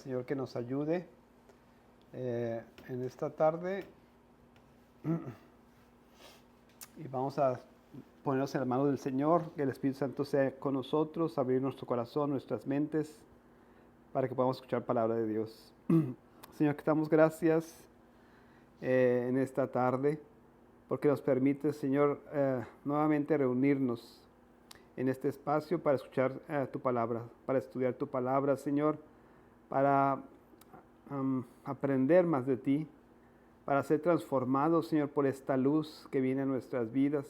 Señor, que nos ayude en esta tarde y vamos a ponernos en las manos del Señor, que el Espíritu Santo sea con nosotros, abrir nuestro corazón, nuestras mentes, para que podamos escuchar palabra de Dios. Señor, que te damos gracias en esta tarde, porque nos permite, Señor, nuevamente reunirnos en este espacio para escuchar tu palabra, para estudiar tu palabra, Señor, para aprender más de ti, para ser transformados, Señor, por esta luz que viene a nuestras vidas.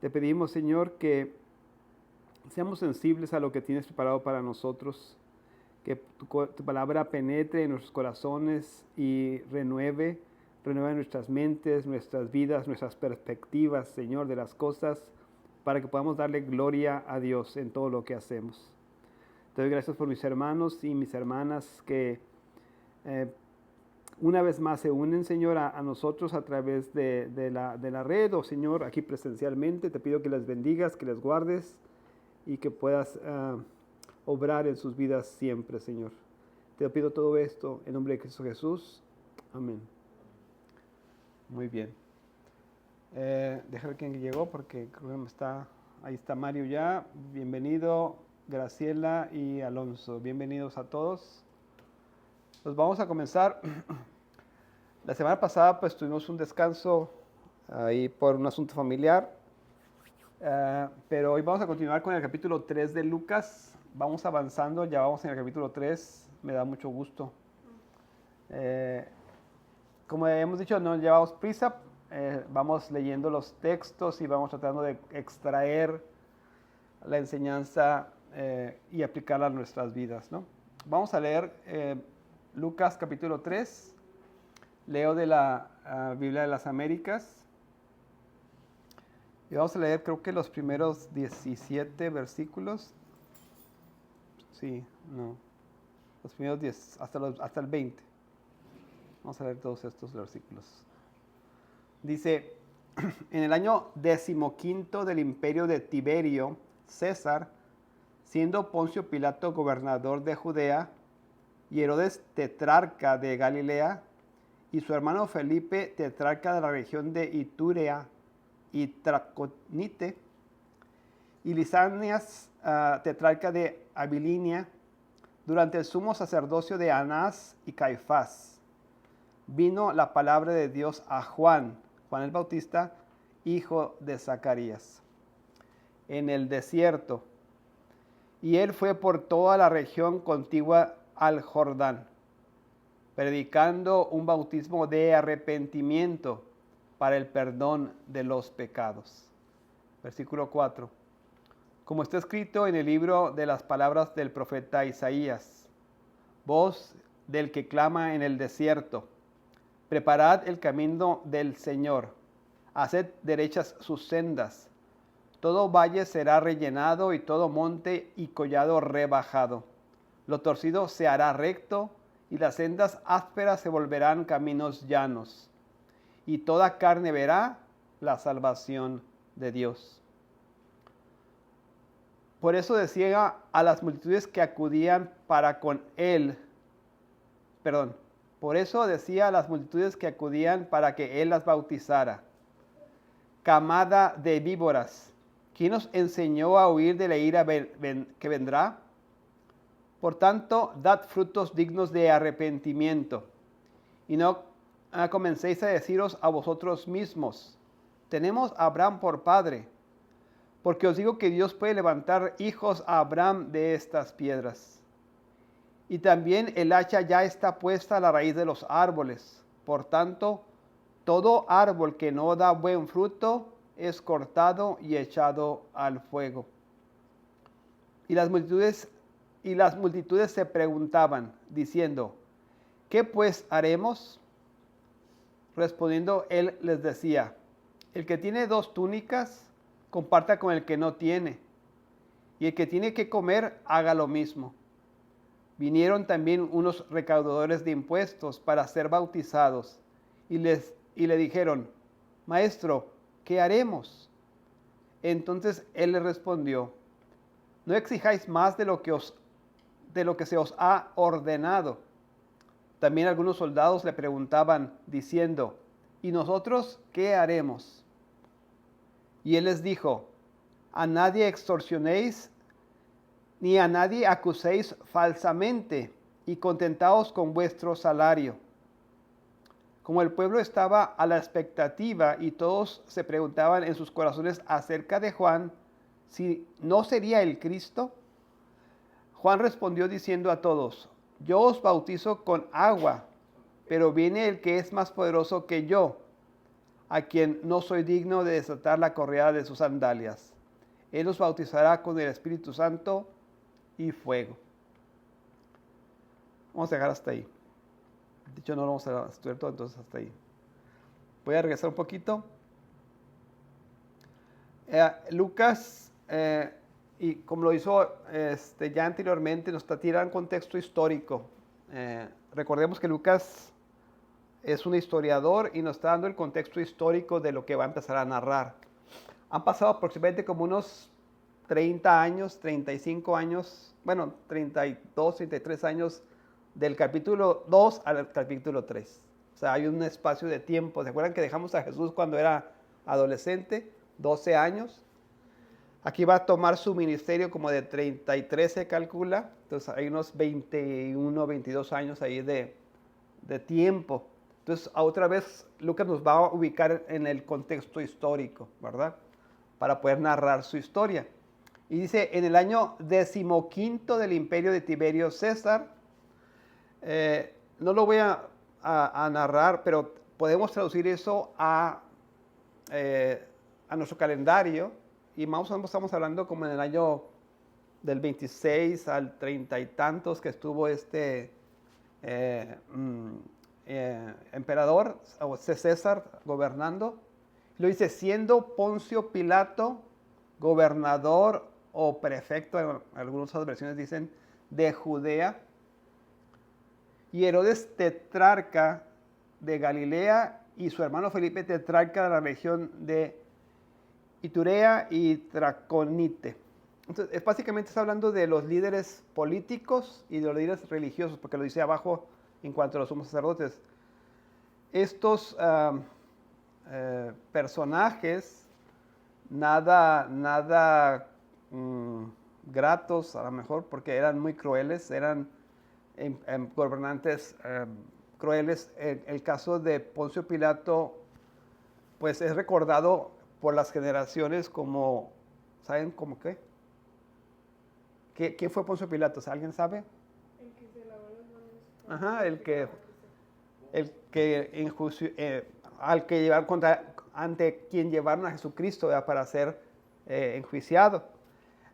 Te pedimos, Señor, que seamos sensibles a lo que tienes preparado para nosotros, que tu palabra penetre en nuestros corazones y renueve nuestras mentes, nuestras vidas, nuestras perspectivas, Señor, de las cosas, para que podamos darle gloria a Dios en todo lo que hacemos. Te doy gracias por mis hermanos y mis hermanas que una vez más se unen, Señor, a nosotros a través de la red, o Señor, aquí presencialmente. Te pido que les bendigas, que les guardes y que puedas obrar en sus vidas siempre, Señor. Te pido todo esto en nombre de Cristo Jesús. Amén. Muy bien. Deja ver quién llegó porque creo que ahí está Mario ya. Bienvenido, Graciela y Alonso. Bienvenidos a todos. Pues vamos a comenzar. La semana pasada pues tuvimos un descanso ahí por un asunto familiar, pero hoy vamos a continuar con el capítulo 3 de Lucas. Vamos avanzando, ya vamos en el capítulo 3, me da mucho gusto. Como hemos dicho, no llevamos prisa, vamos leyendo los textos y vamos tratando de extraer la enseñanza y aplicarla a nuestras vidas, ¿no? Vamos a leer Lucas capítulo 3, leo de la Biblia de las Américas, y vamos a leer creo que los primeros 17 versículos, sí, no, los primeros 10, hasta el 20. Vamos a leer todos estos versículos. Dice, en el año 15 del imperio de Tiberio César, siendo Poncio Pilato gobernador de Judea, y Herodes tetrarca de Galilea, y su hermano Felipe tetrarca de la región de Iturea y Traconite, y Lisanias tetrarca de Abilinia, durante el sumo sacerdocio de Anás y Caifás, vino la palabra de Dios a Juan el Bautista, hijo de Zacarías, en el desierto. Y él fue por toda la región contigua al Jordán, predicando un bautismo de arrepentimiento para el perdón de los pecados. Versículo 4. Como está escrito en el libro de las palabras del profeta Isaías, voz del que clama en el desierto, preparad el camino del Señor, haced derechas sus sendas. Todo valle será rellenado y todo monte y collado rebajado. Lo torcido se hará recto y las sendas ásperas se volverán caminos llanos. Y toda carne verá la salvación de Dios. Por eso decía a las multitudes que acudían Por eso decía a las multitudes que acudían para que él las bautizara: camada de víboras, ¿quién os enseñó a huir de la ira que vendrá? Por tanto, dad frutos dignos de arrepentimiento, y no comencéis a deciros a vosotros mismos: tenemos a Abraham por padre, porque os digo que Dios puede levantar hijos a Abraham de estas piedras. Y también el hacha ya está puesta a la raíz de los árboles. Por tanto, todo árbol que no da buen fruto es cortado y echado al fuego. Y las multitudes se preguntaban, diciendo: ¿qué pues haremos? Respondiendo él les decía: el que tiene 2 túnicas, comparta con el que no tiene, y el que tiene que comer, haga lo mismo. Vinieron también unos recaudadores de impuestos para ser bautizados, y le dijeron: Maestro, ¿qué haremos? Entonces él les respondió: no exijáis más de lo que os de lo que se os ha ordenado. También algunos soldados le preguntaban, diciendo, ¿y nosotros qué haremos? Y él les dijo, a nadie extorsionéis, ni a nadie acuséis falsamente, y contentaos con vuestro salario. Como el pueblo estaba a la expectativa y todos se preguntaban en sus corazones acerca de Juan, si no sería el Cristo, Juan respondió diciendo a todos, yo os bautizo con agua, pero viene el que es más poderoso que yo, a quien no soy digno de desatar la correa de sus sandalias. Él os bautizará con el Espíritu Santo y fuego. Vamos a dejar hasta ahí. De hecho, no lo vamos a estudiar todo, entonces hasta ahí. Voy a regresar un poquito. Lucas, y como lo hizo ya anteriormente, nos está tirando contexto histórico. Recordemos que Lucas es un historiador y nos está dando el contexto histórico de lo que va a empezar a narrar. Han pasado aproximadamente como unos 30 años, 35 años, bueno, 32, 33 años del capítulo 2 al capítulo 3. O sea, hay un espacio de tiempo. ¿Se acuerdan que dejamos a Jesús cuando era adolescente? 12 años. Aquí va a tomar su ministerio como de 33 se calcula. Entonces hay unos 21, 22 años ahí de tiempo. Entonces otra vez Lucas nos va a ubicar en el contexto histórico, ¿verdad? Para poder narrar su historia. Y dice, en el año 15 del imperio de Tiberio César, no lo voy a narrar, pero podemos traducir eso a nuestro calendario. Y más o menos estamos hablando como en el año del 26 al 30 y tantos que estuvo emperador, o César, gobernando. Lo dice, siendo Poncio Pilato gobernador o prefecto, en algunas otras versiones dicen, de Judea, y Herodes tetrarca de Galilea, y su hermano Felipe tetrarca de la región de Iturea y Traconite. Entonces, básicamente está hablando de los líderes políticos y de los líderes religiosos, porque lo dice abajo en cuanto a los sumos sacerdotes. Estos personajes, nada gratos a lo mejor, porque eran muy crueles, eran gobernantes crueles. El caso de Poncio Pilato, pues es recordado por las generaciones como, ¿saben cómo qué? ¿Quién fue Poncio Pilato? ¿Alguien sabe? El que se lavó las manos. Ajá, al que llevaron ante quien llevaron a Jesucristo, ¿verdad? Para ser enjuiciado.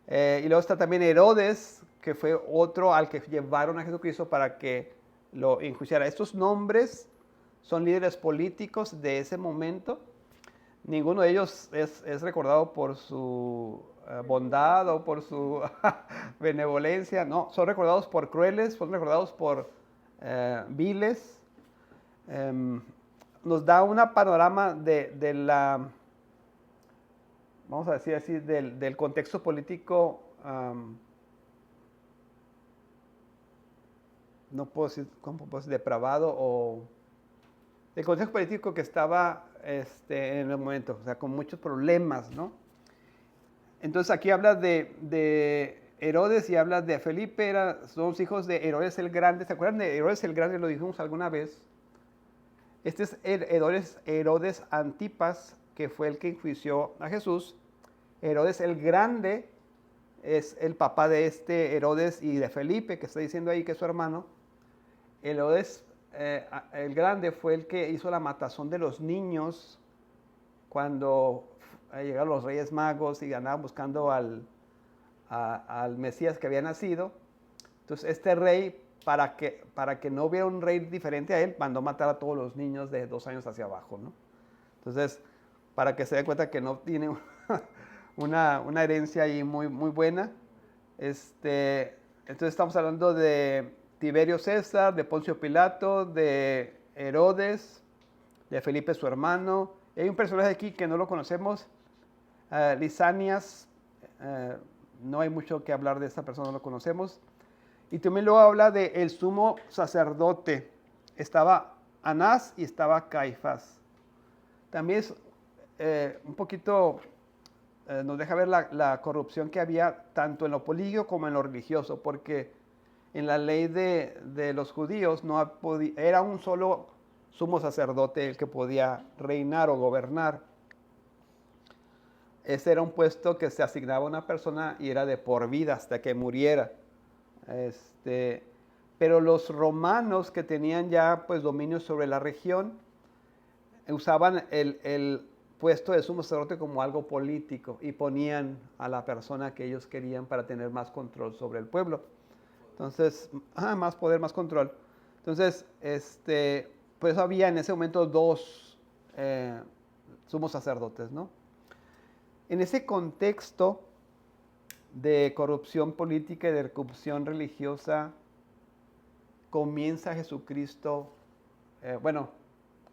Y luego está también Herodes, que fue otro al que llevaron a Jesucristo para que lo enjuiciara. Estos nombres son líderes políticos de ese momento. Ninguno de ellos es recordado por su bondad o por su benevolencia. No, son recordados por crueles, son recordados por viles. Nos da una panorama de la, vamos a decir así, del contexto político, no puedo decir, ¿cómo puedo decir? Depravado, o el contexto político que estaba en el momento, o sea, con muchos problemas, ¿no? Entonces aquí habla de Herodes y habla de Felipe, son los hijos de Herodes el Grande. ¿Se acuerdan de Herodes el Grande? Lo dijimos alguna vez. Este es Herodes Antipas, que fue el que enjuició a Jesús. Herodes el Grande es el papá de Herodes y de Felipe, que está diciendo ahí que es su hermano. Herodes el Grande fue el que hizo la matazón de los niños cuando llegaron los Reyes Magos y andaban buscando al Mesías que había nacido. Entonces este rey, para que no hubiera un rey diferente a él, mandó matar a todos los niños de 2 años hacia abajo, ¿no? Entonces, para que se den cuenta que no tiene una herencia ahí muy, muy buena. Entonces estamos hablando de Tiberio César, de Poncio Pilato, de Herodes, de Felipe su hermano. Y hay un personaje aquí que no lo conocemos, Lisanias. No hay mucho que hablar de esta persona, no lo conocemos. Y también luego habla de el sumo sacerdote. Estaba Anás y estaba Caifás. También es un poquito, nos deja ver la corrupción que había tanto en lo político como en lo religioso, porque en la ley de los judíos no era un solo sumo sacerdote el que podía reinar o gobernar. Ese era un puesto que se asignaba a una persona y era de por vida hasta que muriera. Pero los romanos que tenían ya pues dominio sobre la región usaban el puesto de sumo sacerdote como algo político y ponían a la persona que ellos querían para tener más control sobre el pueblo. Entonces, más poder, más control. Entonces, por eso había en ese momento dos sumos sacerdotes, ¿no? En ese contexto de corrupción política y de corrupción religiosa, comienza Jesucristo,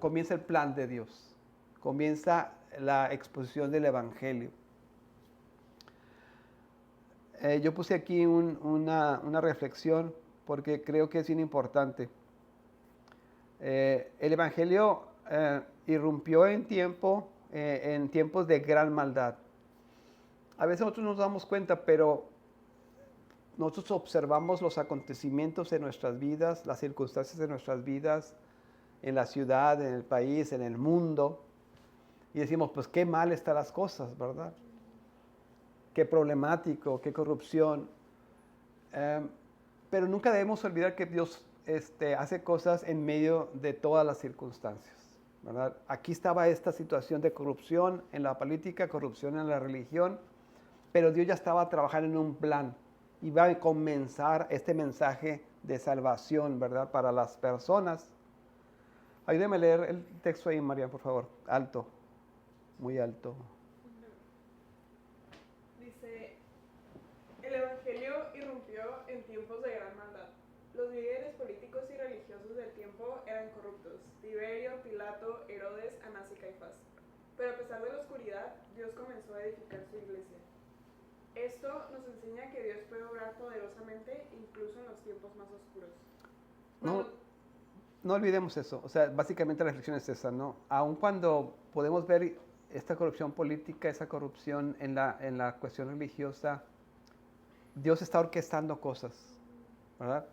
comienza el plan de Dios, comienza la exposición del Evangelio. Yo puse aquí una reflexión porque creo que es bien importante. El Evangelio irrumpió en tiempos de gran maldad. A veces nosotros nos damos cuenta, pero nosotros observamos los acontecimientos en nuestras vidas, las circunstancias de nuestras vidas, en la ciudad, en el país, en el mundo, y decimos, pues qué mal están las cosas, ¿verdad? Qué problemático, qué corrupción. Pero nunca debemos olvidar que Dios hace cosas en medio de todas las circunstancias, ¿verdad? Aquí estaba esta situación de corrupción en la política, corrupción en la religión, pero Dios ya estaba trabajando en un plan. Iba a comenzar este mensaje de salvación, ¿verdad? Para las personas. Ayúdeme a leer el texto ahí, María, por favor. Alto, muy alto. Dice, el Evangelio irrumpió en tiempos de gran maldad. Los líderes políticos y religiosos del tiempo eran corruptos: Tiberio, Pilato, Herodes, Anás y Caifás. Pero a pesar de la oscuridad, Dios comenzó a edificar su iglesia. Esto nos enseña que Dios puede obrar poderosamente incluso en los tiempos más oscuros. No olvidemos eso. O sea, básicamente la reflexión es esa, ¿no? Aun cuando podemos ver esta corrupción política, esa corrupción en la cuestión religiosa, Dios está orquestando cosas, ¿verdad?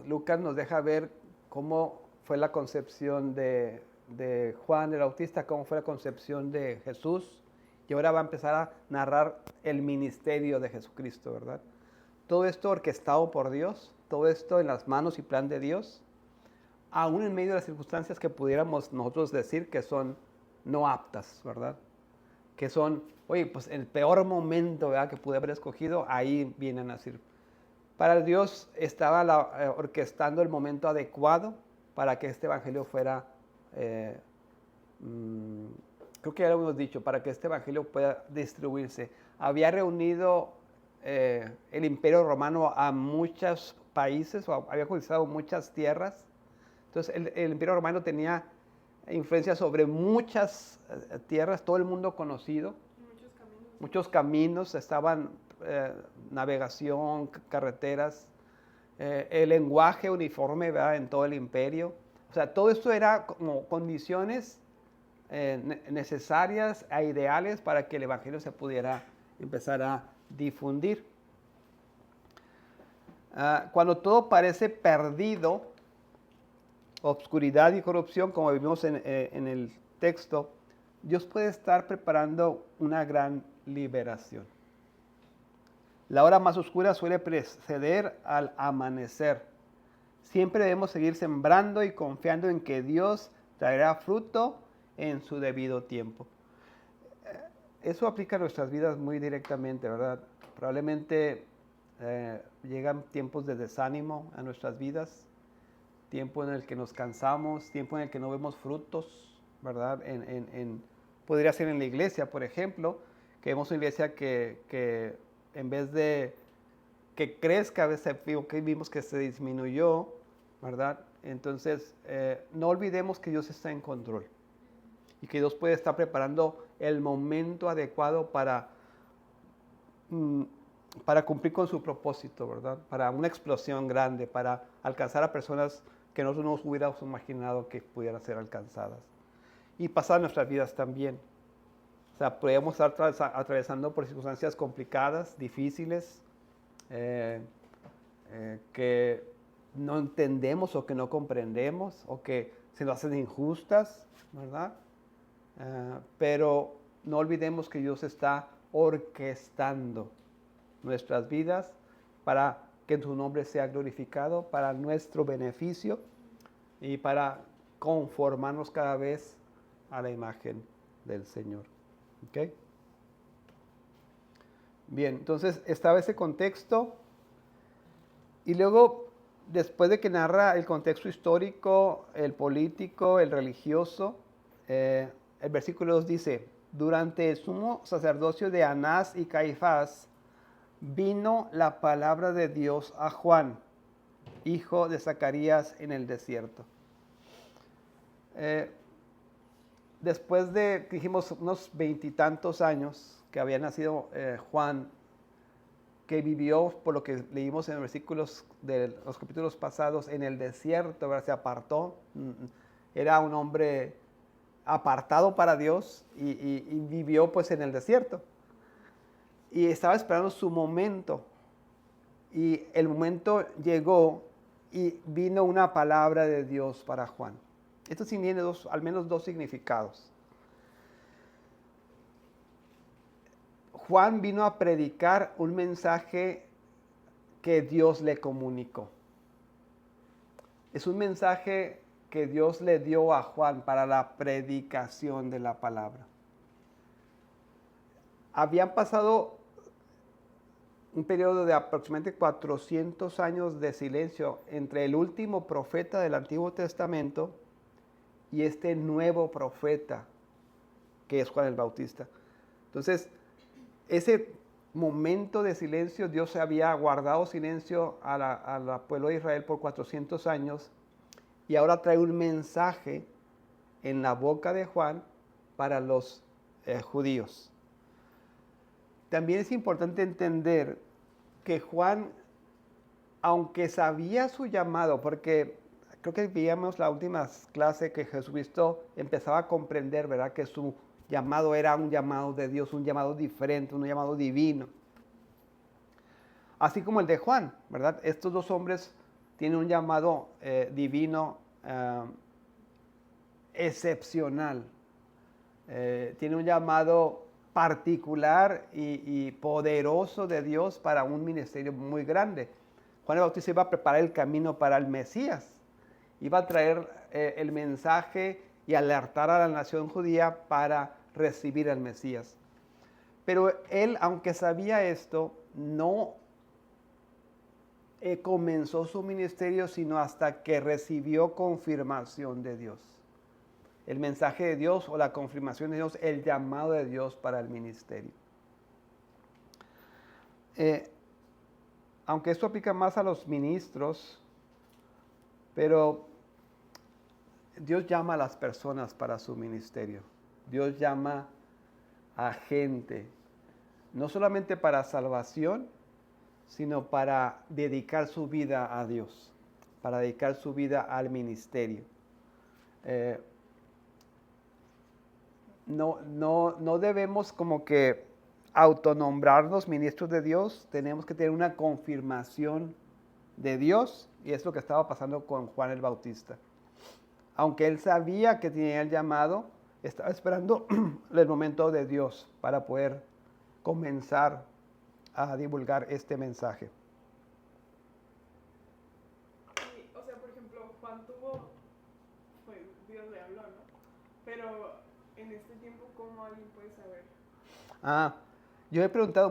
Lucas nos deja ver cómo fue la concepción de Juan el Bautista, cómo fue la concepción de Jesús, y ahora va a empezar a narrar el ministerio de Jesucristo, ¿verdad? Todo esto orquestado por Dios, todo esto en las manos y plan de Dios, aún en medio de las circunstancias que pudiéramos nosotros decir que son no aptas, ¿verdad? Que son, oye, pues el peor momento, ¿verdad?, que pude haber escogido, ahí vienen a decir. Para Dios estaba orquestando el momento adecuado para que este evangelio fuera, creo que ya lo hemos dicho, para que este evangelio pueda distribuirse. Había reunido el Imperio Romano a muchos países, o había conquistado muchas tierras. Entonces el Imperio Romano tenía influencia sobre muchas tierras, todo el mundo conocido. Muchos caminos estaban, navegación, carreteras, el lenguaje uniforme, ¿verdad?, en todo el imperio. O sea, todo esto era como condiciones necesarias e ideales para que el evangelio se pudiera empezar a difundir. Cuando todo parece perdido, obscuridad y corrupción, como vimos en el texto, Dios puede estar preparando una gran liberación. La hora más oscura suele preceder al amanecer. Siempre debemos seguir sembrando y confiando en que Dios traerá fruto en su debido tiempo. Eso aplica a nuestras vidas muy directamente, ¿verdad? Probablemente llegan tiempos de desánimo a nuestras vidas, tiempo en el que nos cansamos, tiempo en el que no vemos frutos, ¿verdad? Podría ser en la iglesia, por ejemplo, que vemos una iglesia que en vez de que crezca, a veces vimos que se disminuyó, ¿verdad? Entonces, no olvidemos que Dios está en control y que Dios puede estar preparando el momento adecuado para para cumplir con su propósito, ¿verdad? Para una explosión grande, para alcanzar a personas que nosotros no nos hubiéramos imaginado que pudieran ser alcanzadas. Y pasar nuestras vidas también. O sea, podemos estar atravesando por circunstancias complicadas, difíciles, que no entendemos o que no comprendemos o que se nos hacen injustas, ¿verdad? Pero no olvidemos que Dios está orquestando nuestras vidas para que su nombre sea glorificado, para nuestro beneficio y para conformarnos cada vez a la imagen del Señor. ¿Ok? Bien, entonces estaba ese contexto y luego, después de que narra el contexto histórico, el político, el religioso, el versículo 2 dice: durante el sumo sacerdocio de Anás y Caifás, vino la palabra de Dios a Juan, hijo de Zacarías, en el desierto. Después de, dijimos, unos 20 y tantos años que había nacido Juan, que vivió, por lo que leímos en los versículos de los capítulos pasados, en el desierto, ¿verdad? Se apartó, era un hombre apartado para Dios y vivió pues en el desierto. Y estaba esperando su momento. Y el momento llegó y vino una palabra de Dios para Juan. Esto sí tiene al menos dos significados. Juan vino a predicar un mensaje que Dios le comunicó. Es un mensaje que Dios le dio a Juan para la predicación de la palabra. Habían pasado un periodo de aproximadamente 400 años de silencio entre el último profeta del Antiguo Testamento y este nuevo profeta que es Juan el Bautista. Entonces, ese momento de silencio, Dios se había guardado silencio al pueblo de Israel por 400 años y ahora trae un mensaje en la boca de Juan para los judíos. También es importante entender que Juan, aunque sabía su llamado, porque creo que veíamos la última clase que Jesucristo empezaba a comprender, ¿verdad? Que su llamado era un llamado de Dios, un llamado diferente, un llamado divino. Así como el de Juan, ¿verdad? Estos dos hombres tienen un llamado divino excepcional. Tienen un llamado particular y poderoso de Dios para un ministerio muy grande. Juan el Bautista iba a preparar el camino para el Mesías. Iba a traer el mensaje y alertar a la nación judía para recibir al Mesías. Pero él, aunque sabía esto, no comenzó su ministerio sino hasta que recibió confirmación de Dios. El mensaje de Dios o la confirmación de Dios, el llamado de Dios para el ministerio. Aunque esto aplica más a los ministros, pero Dios llama a las personas para su ministerio. Dios llama a gente, no solamente para salvación, sino para dedicar su vida a Dios, para dedicar su vida al ministerio. No debemos como que autonombrarnos ministros de Dios, tenemos que tener una confirmación de Dios, y es lo que estaba pasando con Juan el Bautista. Aunque él sabía que tenía el llamado, estaba esperando el momento de Dios para poder comenzar a divulgar este mensaje. Sí, o sea, por ejemplo, Juan tuvo, pues Dios le habló, ¿no? Pero en este tiempo, ¿cómo alguien puede saber? Yo he preguntado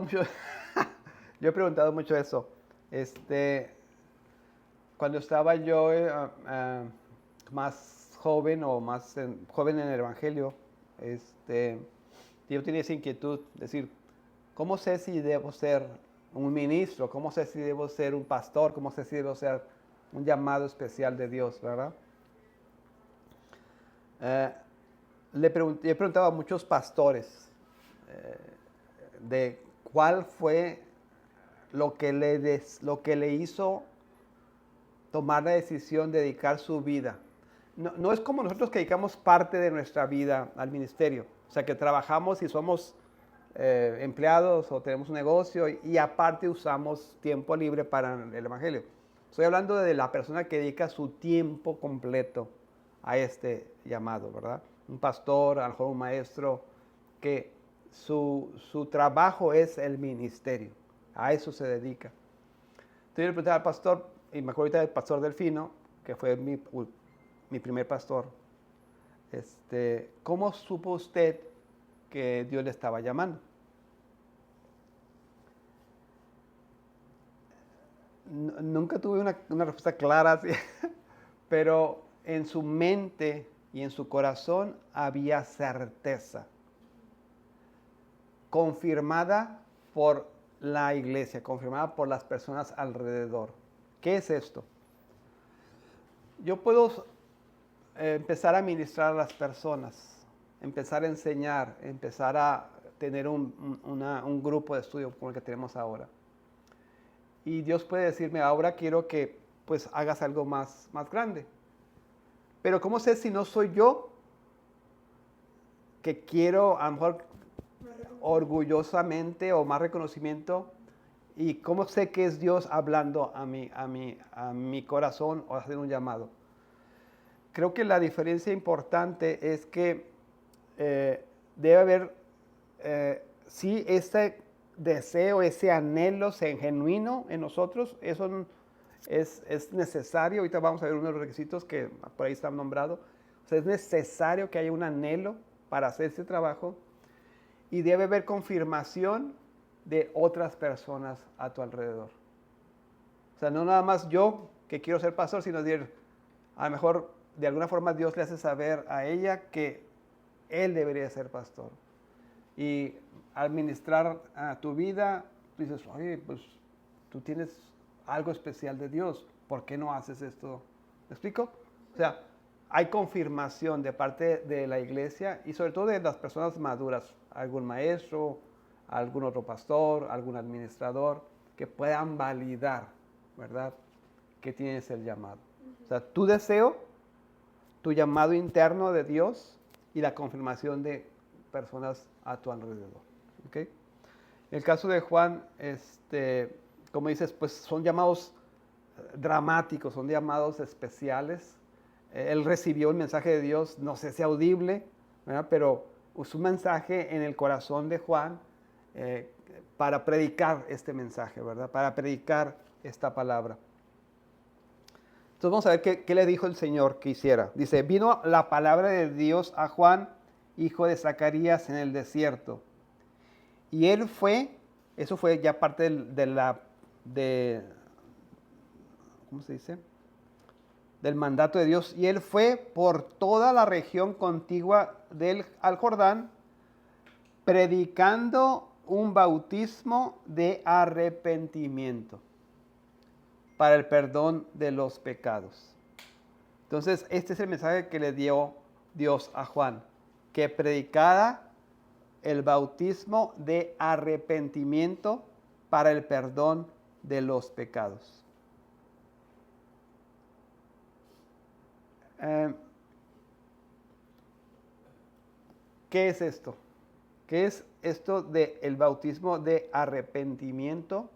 mucho, eso. Cuando estaba yo más joven o más joven en el Evangelio, yo tenía esa inquietud, decir, ¿cómo sé si debo ser un ministro? ¿Cómo sé si debo ser un pastor? ¿Cómo sé si debo ser un llamado especial de Dios, verdad? He preguntado a muchos pastores de cuál fue lo que le hizo tomar la decisión de dedicar su vida. No es como nosotros que dedicamos parte de nuestra vida al ministerio. O sea, que trabajamos y somos empleados o tenemos un negocio y aparte usamos tiempo libre para el evangelio. Estoy hablando de la persona que dedica su tiempo completo a este llamado, ¿verdad? Un pastor, a lo mejor un maestro, que su trabajo es el ministerio. A eso se dedica. Entonces yo le pregunté al pastor, y me acuerdo ahorita del pastor Delfino, que fue mi primer pastor. ¿Cómo supo usted que Dios le estaba llamando? Nunca tuve una respuesta clara, así, pero en su mente y en su corazón había certeza, confirmada por la iglesia, confirmada por las personas alrededor. ¿Qué es esto? Yo puedo empezar a ministrar a las personas, empezar a enseñar, empezar a tener un grupo de estudio como el que tenemos ahora. Y Dios puede decirme, ahora quiero que pues hagas algo más grande. Pero ¿cómo sé si no soy yo que quiero a lo mejor orgullosamente o más reconocimiento? ¿Y cómo sé que es Dios hablando a mi corazón o hacer un llamado? Creo que la diferencia importante es que debe haber, sí, este deseo, ese anhelo genuino en nosotros, eso es necesario. Ahorita vamos a ver uno de los requisitos que por ahí están nombrados. O sea, es necesario que haya un anhelo para hacer este trabajo y debe haber confirmación de otras personas a tu alrededor. O sea, no nada más yo que quiero ser pastor, sino decir, a lo mejor de alguna forma Dios le hace saber a ella que él debería ser pastor. Y al ministrar a tu vida, tú dices, oye, pues tú tienes algo especial de Dios, ¿por qué no haces esto? ¿Me explico? O sea, hay confirmación de parte de la iglesia y sobre todo de las personas maduras, algún maestro, algún otro pastor, algún administrador, que puedan validar, ¿verdad?, que tienes el llamado. O sea, tu deseo, tu llamado interno de Dios y la confirmación de personas a tu alrededor. ¿Okay? En el caso de Juan, como dices, pues son llamados dramáticos, son llamados especiales. Él recibió el mensaje de Dios, no sé si audible, ¿verdad?, pero usó un mensaje en el corazón de Juan para predicar este mensaje, ¿verdad?, para predicar esta palabra. Entonces vamos a ver qué le dijo el Señor que hiciera. Dice, vino la palabra de Dios a Juan, hijo de Zacarías, en el desierto. Y él fue, eso fue ya parte ¿cómo se dice?, del mandato de Dios. Y él fue por toda la región contigua al Jordán, predicando un bautismo de arrepentimiento para el perdón de los pecados. Entonces, este es el mensaje que le dio Dios a Juan, que predicara el bautismo de arrepentimiento para el perdón de los pecados. ¿Qué es esto? ¿Qué es esto del bautismo de arrepentimiento?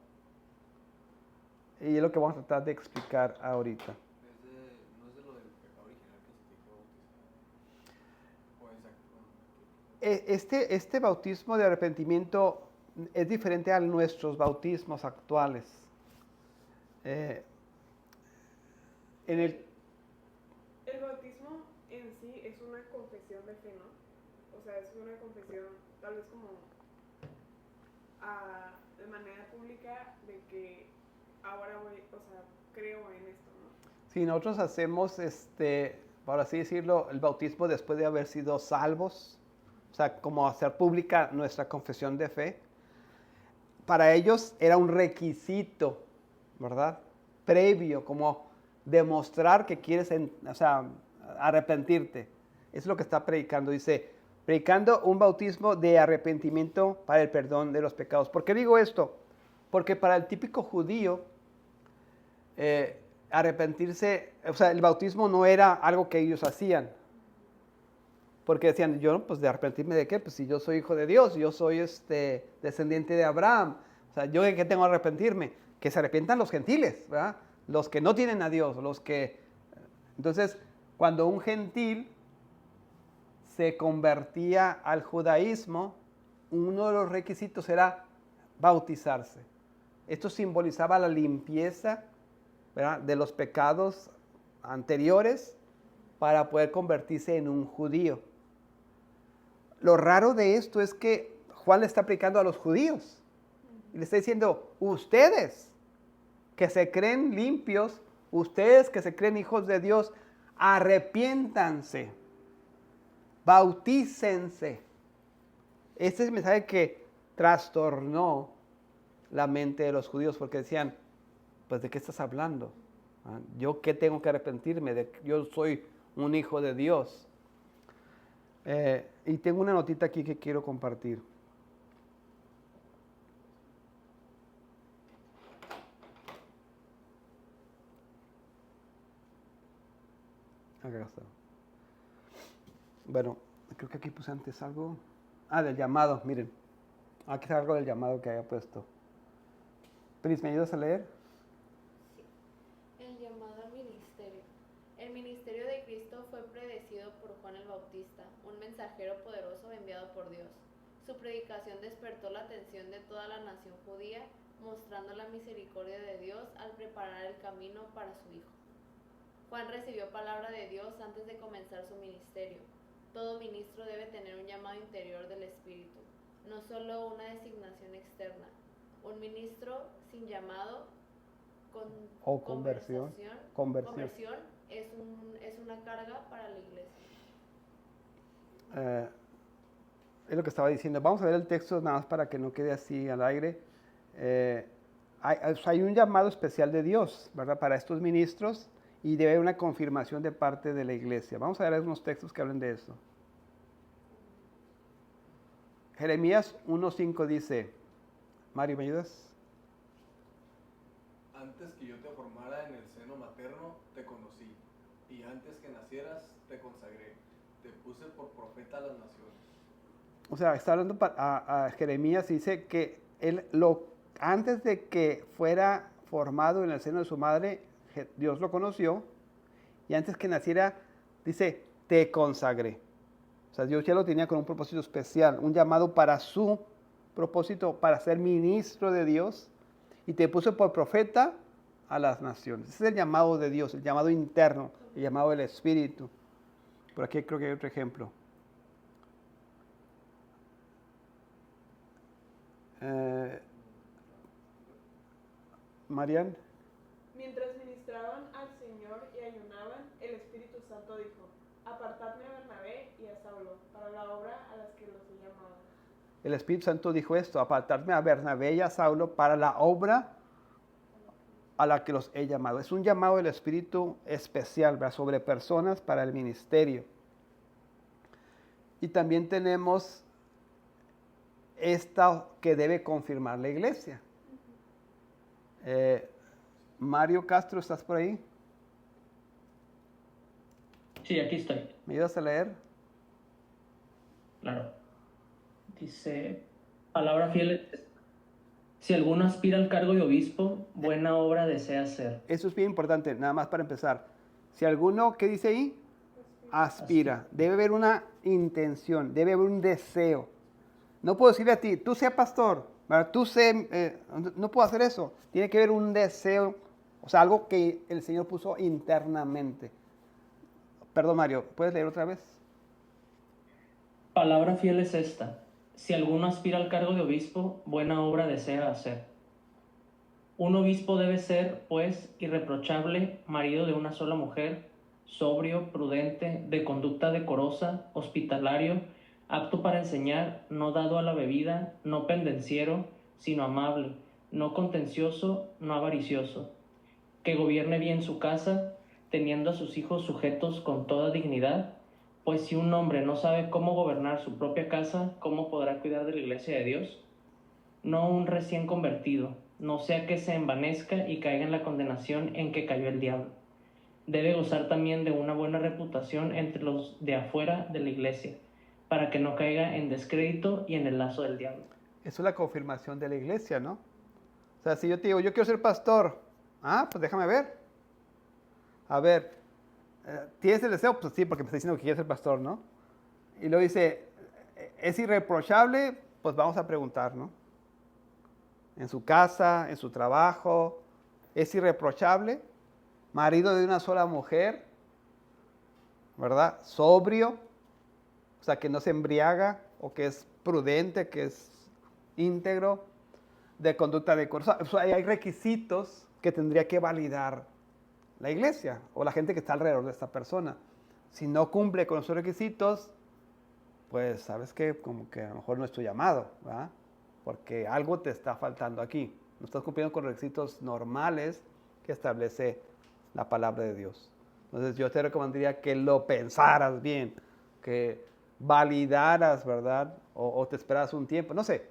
Y es lo que vamos a tratar de explicar ahorita. ¿No es de lo del pecado original que se te bautizar? Este bautismo de arrepentimiento es diferente a nuestros bautismos actuales. El bautismo en sí es una confesión de fe, ¿no? O sea, es una confesión tal vez como de manera pública de que ahora creo en esto, ¿no? Sí, nosotros hacemos, por así decirlo, el bautismo después de haber sido salvos, o sea, como hacer pública nuestra confesión de fe. Para ellos era un requisito, ¿verdad?, previo, como demostrar que quieres, arrepentirte. Eso es lo que está predicando. Dice, predicando un bautismo de arrepentimiento para el perdón de los pecados. ¿Por qué digo esto? Porque para el típico judío, arrepentirse, o sea, el bautismo no era algo que ellos hacían. Porque decían, yo, pues de arrepentirme de qué, pues si yo soy hijo de Dios, yo soy descendiente de Abraham, o sea, yo de qué tengo que arrepentirme, que se arrepientan los gentiles, ¿verdad? Los que no tienen a Dios, los que... Entonces, cuando un gentil se convertía al judaísmo, uno de los requisitos era bautizarse. Esto simbolizaba la limpieza, ¿verdad?, de los pecados anteriores para poder convertirse en un judío. Lo raro de esto es que Juan le está aplicando a los judíos y le está diciendo, ustedes que se creen limpios, ustedes que se creen hijos de Dios, arrepiéntanse, bautícense. Este es el mensaje que trastornó la mente de los judíos porque decían, pues ¿de qué estás hablando? ¿Yo qué tengo que arrepentirme? Yo soy un hijo de Dios. Y tengo una notita aquí que quiero compartir. Acá está. Bueno, creo que aquí puse antes algo. Del llamado, miren. Aquí está algo del llamado que había puesto. Pris, ¿me ayudas a leer? Sí. El llamado al ministerio. El ministerio de Cristo fue predecido por Juan el Bautista, un mensajero poderoso enviado por Dios. Su predicación despertó la atención de toda la nación judía, mostrando la misericordia de Dios al preparar el camino para su Hijo. Juan recibió palabra de Dios antes de comenzar su ministerio. Todo ministro debe tener un llamado interior del Espíritu, no solo una designación externa. Un ministro sin llamado o conversión es una carga para la iglesia. Es lo que estaba diciendo. Vamos a ver el texto nada más para que no quede así al aire. Hay un llamado especial de Dios, ¿verdad?, para estos ministros, y debe haber una confirmación de parte de la iglesia. Vamos a ver algunos textos que hablen de eso. Jeremías 1:5 dice, Mario, ¿me ayudas? Antes que yo te formara en el seno materno, te conocí, y antes que nacieras, te consagré, te puse por profeta a las naciones. O sea, está hablando a Jeremías y dice que antes de que fuera formado en el seno de su madre, Dios lo conoció, y antes que naciera, dice, te consagré. O sea, Dios ya lo tenía con un propósito especial, un llamado para su propósito, para ser ministro de Dios, y te puso por profeta a las naciones. Ese es el llamado de Dios, el llamado interno, el llamado del Espíritu. Por aquí creo que hay otro ejemplo. Marian. Mientras ministraban al Señor y ayunaban, el Espíritu Santo dijo, apartadme a Bernabé y a Saulo para la obra a las que los he llamado. El Espíritu Santo dijo esto, apartarme a Bernabé y a Saulo para la obra a la que los he llamado. Es un llamado del Espíritu especial, ¿verdad?, sobre personas para el ministerio. Y también tenemos esta que debe confirmar la iglesia. Mario Castro, ¿estás por ahí? Sí, aquí estoy. ¿Me ayudas a leer? Claro. Dice, palabra fiel, si alguno aspira al cargo de obispo, buena obra desea hacer. Eso es bien importante, nada más para empezar. Si alguno, ¿qué dice ahí? Aspira. Debe haber una intención, debe haber un deseo. No puedo decirle a ti, tú sea pastor, ¿verdad? No puedo hacer eso. Tiene que haber un deseo, o sea, algo que el Señor puso internamente. Perdón, Mario, ¿puedes leer otra vez? Palabra fiel es esta. Si alguno aspira al cargo de obispo, buena obra desea hacer. Un obispo debe ser, pues, irreprochable, marido de una sola mujer, sobrio, prudente, de conducta decorosa, hospitalario, apto para enseñar, no dado a la bebida, no pendenciero, sino amable, no contencioso, no avaricioso, que gobierne bien su casa, teniendo a sus hijos sujetos con toda dignidad, pues si un hombre no sabe cómo gobernar su propia casa, ¿cómo podrá cuidar de la iglesia de Dios? No un recién convertido, no sea que se envanezca y caiga en la condenación en que cayó el diablo. Debe gozar también de una buena reputación entre los de afuera de la iglesia, para que no caiga en descrédito y en el lazo del diablo. Eso es la confirmación de la iglesia, ¿no? O sea, si yo te digo, yo quiero ser pastor, pues déjame ver. A ver, ¿tienes el deseo? Pues sí, porque me está diciendo que quiere ser pastor, ¿no? Y luego dice, ¿es irreprochable? Pues vamos a preguntar, ¿no? En su casa, en su trabajo, ¿es irreprochable? Marido de una sola mujer, ¿verdad? Sobrio, o sea, que no se embriaga, o que es prudente, que es íntegro, de conducta decorosa. O sea, hay requisitos que tendría que validar la iglesia o la gente que está alrededor de esta persona. Si no cumple con esos requisitos, pues sabes que como que a lo mejor no es tu llamado, ¿verdad? Porque algo te está faltando aquí. No estás cumpliendo con requisitos normales que establece la palabra de Dios. Entonces yo te recomendaría que lo pensaras bien, que validaras, ¿verdad? O te esperaras un tiempo, no sé.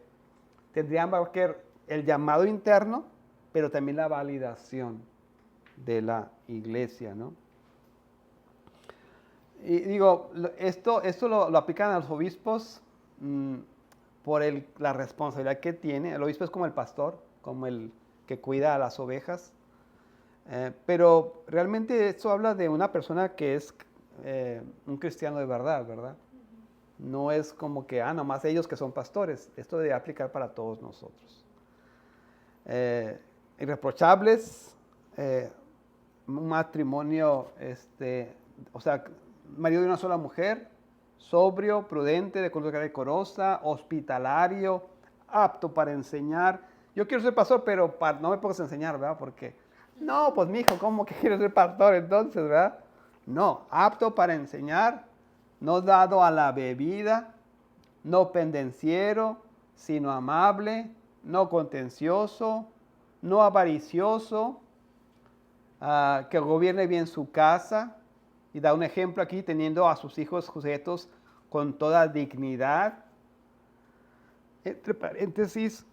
Tendrían que ver el llamado interno, pero también la validación de la iglesia, ¿no? Y digo, esto lo aplican a los obispos por la responsabilidad que tiene. El obispo es como el pastor, como el que cuida a las ovejas. Pero realmente esto habla de una persona que es un cristiano de verdad, ¿verdad? No es como que, nomás ellos que son pastores. Esto debe aplicar para todos nosotros. Irreprochables, un matrimonio, o sea, marido de una sola mujer, sobrio, prudente, de conducta decorosa, hospitalario, apto para enseñar. Yo quiero ser pastor, pero no me pongas a enseñar, ¿verdad? Porque, no, pues mijo, ¿cómo que quieres ser pastor entonces, verdad? No, apto para enseñar, no dado a la bebida, no pendenciero, sino amable, no contencioso, no avaricioso, que gobierne bien su casa. Y da un ejemplo aquí, teniendo a sus hijos sujetos con toda dignidad. Entre paréntesis,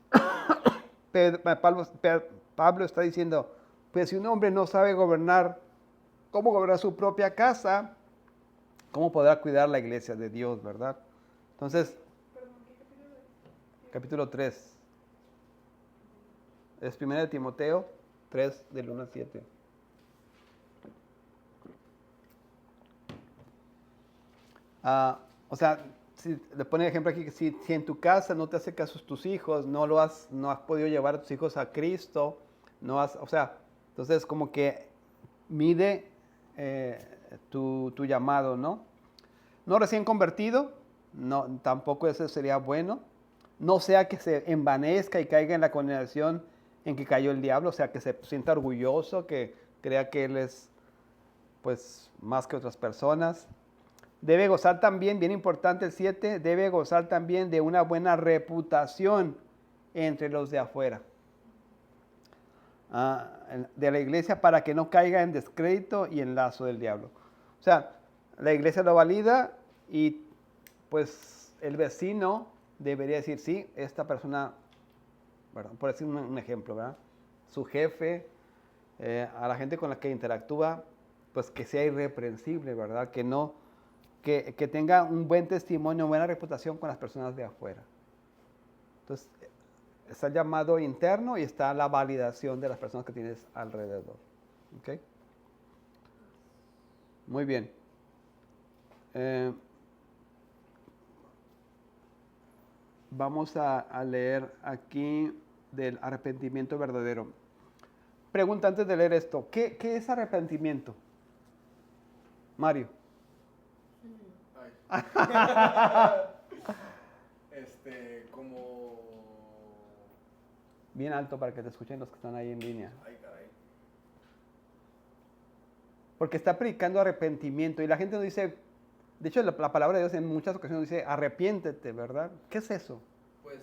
Pablo está diciendo, pues si un hombre no sabe gobernar, ¿cómo gobernar su propia casa? ¿Cómo podrá cuidar la iglesia de Dios, verdad? Entonces, Perdón, ¿qué capítulo es? capítulo 3. Es 1 de Timoteo 3, del 1 al 7. O sea, si le pone ejemplo aquí, que si en tu casa no te hace caso tus hijos, no has podido llevar a tus hijos a Cristo, o sea, entonces como que mide tu llamado, ¿no? No recién convertido, no, tampoco eso sería bueno. No sea que se envanezca y caiga en la condenación en que cayó el diablo, o sea, que se sienta orgulloso, que crea que él es, pues, más que otras personas. Debe gozar también, bien importante el 7, debe gozar también de una buena reputación entre los de afuera de la iglesia, para que no caiga en descrédito y en lazo del diablo. O sea, la iglesia lo valida y pues el vecino debería decir, sí, esta persona, ¿verdad? Por decir un ejemplo, ¿verdad? Su jefe, a la gente con la que interactúa, pues que sea irreprensible, ¿verdad? Que tenga un buen testimonio, buena reputación con las personas de afuera. Entonces, está el llamado interno y está la validación de las personas que tienes alrededor. ¿Ok? Muy bien. Vamos a leer aquí del arrepentimiento verdadero. Pregunta antes de leer esto. ¿Qué es arrepentimiento? Mario. Ay. Como... Bien alto para que te escuchen los que están ahí en línea. Ay, caray. Porque está predicando arrepentimiento y la gente no dice, de hecho la palabra de Dios en muchas ocasiones dice arrepiéntete, ¿verdad? ¿Qué es eso? Pues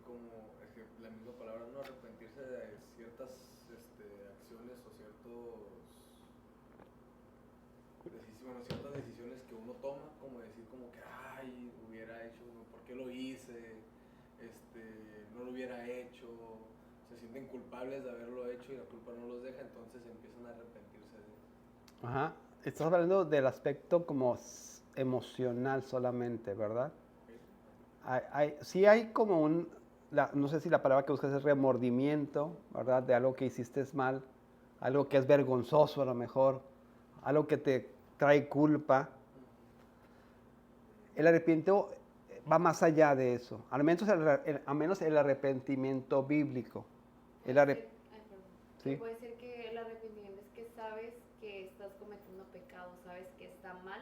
como es que la misma palabra, no arrepentirse de ciertas acciones o ciertas decisiones que uno toma, como decir como que, ay, hubiera hecho, ¿por qué lo hice? No lo hubiera hecho. O se sienten culpables de haberlo hecho y la culpa no los deja, entonces empiezan a arrepentirse de eso. Ajá. Estás hablando del aspecto como emocional solamente, ¿verdad? Sí hay como no sé si la palabra que buscas es remordimiento, ¿verdad? De algo que hiciste mal, algo que es vergonzoso a lo mejor, algo que te trae culpa. El arrepentimiento va más allá de eso, al menos el arrepentimiento bíblico. ¿Sí? Puede ser que el arrepentimiento es que sabes que estás cometiendo pecado, sabes que está mal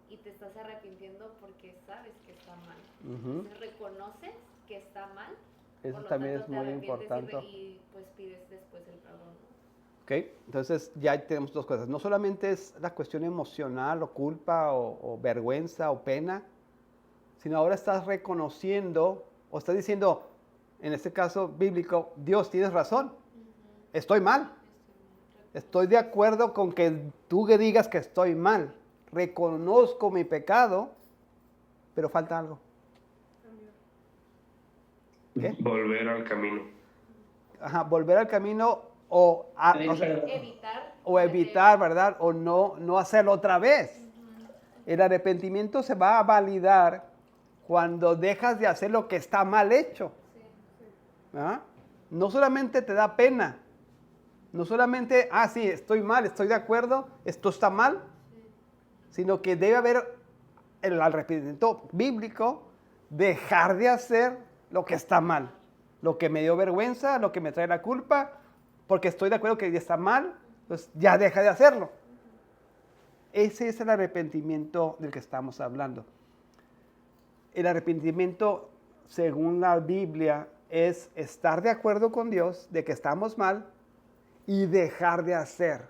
y te estás arrepintiendo porque sabes que está mal. Uh-huh. Entonces reconoces que está mal. Eso por lo también tanto, es muy importante. Y pues pides después el perdón, ¿no? Ok, entonces ya tenemos dos cosas. No solamente es la cuestión emocional o culpa o vergüenza o pena, sino ahora estás reconociendo o estás diciendo, en este caso bíblico, Dios, tienes razón, estoy mal. Estoy de acuerdo con que tú que digas que estoy mal. Reconozco mi pecado, pero falta algo. ¿Qué? Volver al camino. Ajá, volver al camino o evitar, ¿verdad? O no hacerlo otra vez. El arrepentimiento se va a validar cuando dejas de hacer lo que está mal hecho. ¿Ah? No solamente te da pena, no solamente, sí, estoy mal, estoy de acuerdo, esto está mal, sino que debe haber el arrepentimiento bíblico, dejar de hacer lo que está mal, lo que me dio vergüenza, lo que me trae la culpa, porque estoy de acuerdo que ya está mal, pues ya deja de hacerlo. Ese es el arrepentimiento del que estamos hablando. El arrepentimiento, según la Biblia, es estar de acuerdo con Dios de que estamos mal y dejar de hacer.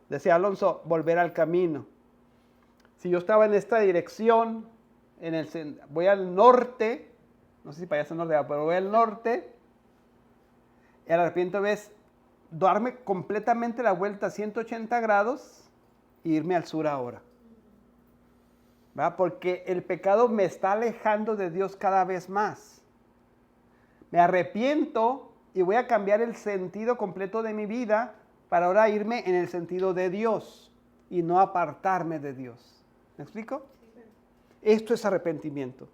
Decía Alonso, volver al camino. Si yo estaba en esta dirección, voy al norte, no sé si para allá es el norte, pero voy al norte, el arrepentimiento es darme completamente la vuelta a 180 grados e irme al sur ahora. ¿Verdad? Porque el pecado me está alejando de Dios cada vez más. Me arrepiento y voy a cambiar el sentido completo de mi vida para ahora irme en el sentido de Dios y no apartarme de Dios. ¿Me explico? Sí. Esto es arrepentimiento.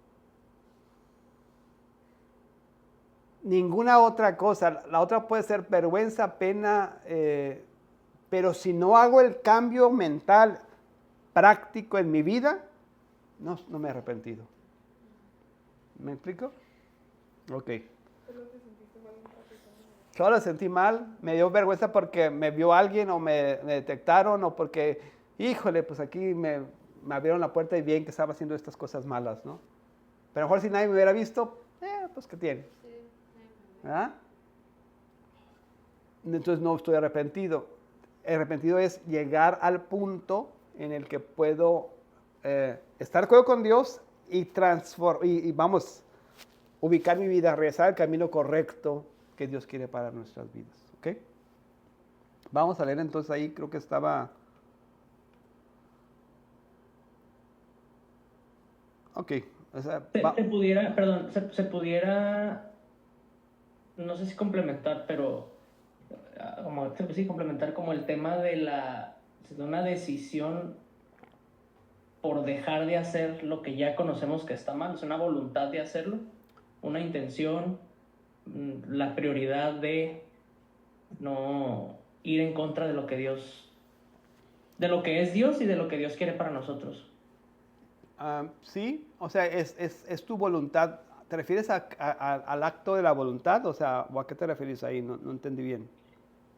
Ninguna otra cosa. La otra puede ser vergüenza, pena, pero si no hago el cambio mental práctico en mi vida, no me he arrepentido. ¿Me explico? Ok. Solo sentí mal, me dio vergüenza porque me vio alguien o me detectaron o porque, híjole, pues aquí me abrieron la puerta y bien que estaba haciendo estas cosas malas, ¿no? Pero a lo mejor si nadie me hubiera visto, pues ¿qué tiene? ¿Ah? Entonces no estoy arrepentido. Arrepentido es llegar al punto en el que puedo estar de acuerdo con Dios y vamos, ubicar mi vida, regresar al camino correcto que Dios quiere para nuestras vidas. ¿Ok? Vamos a leer entonces ahí, creo que estaba... Ok. O sea, se pudiera, no sé si complementar, pero complementar como el tema de una decisión por dejar de hacer lo que ya conocemos que está mal, es una voluntad de hacerlo, una intención, la prioridad de no ir en contra de lo que Dios, de lo que es Dios y de lo que Dios quiere para nosotros. Sí, o sea, es tu voluntad. ¿Te refieres al acto de la voluntad? O sea, ¿o a qué te refieres ahí? No entendí bien.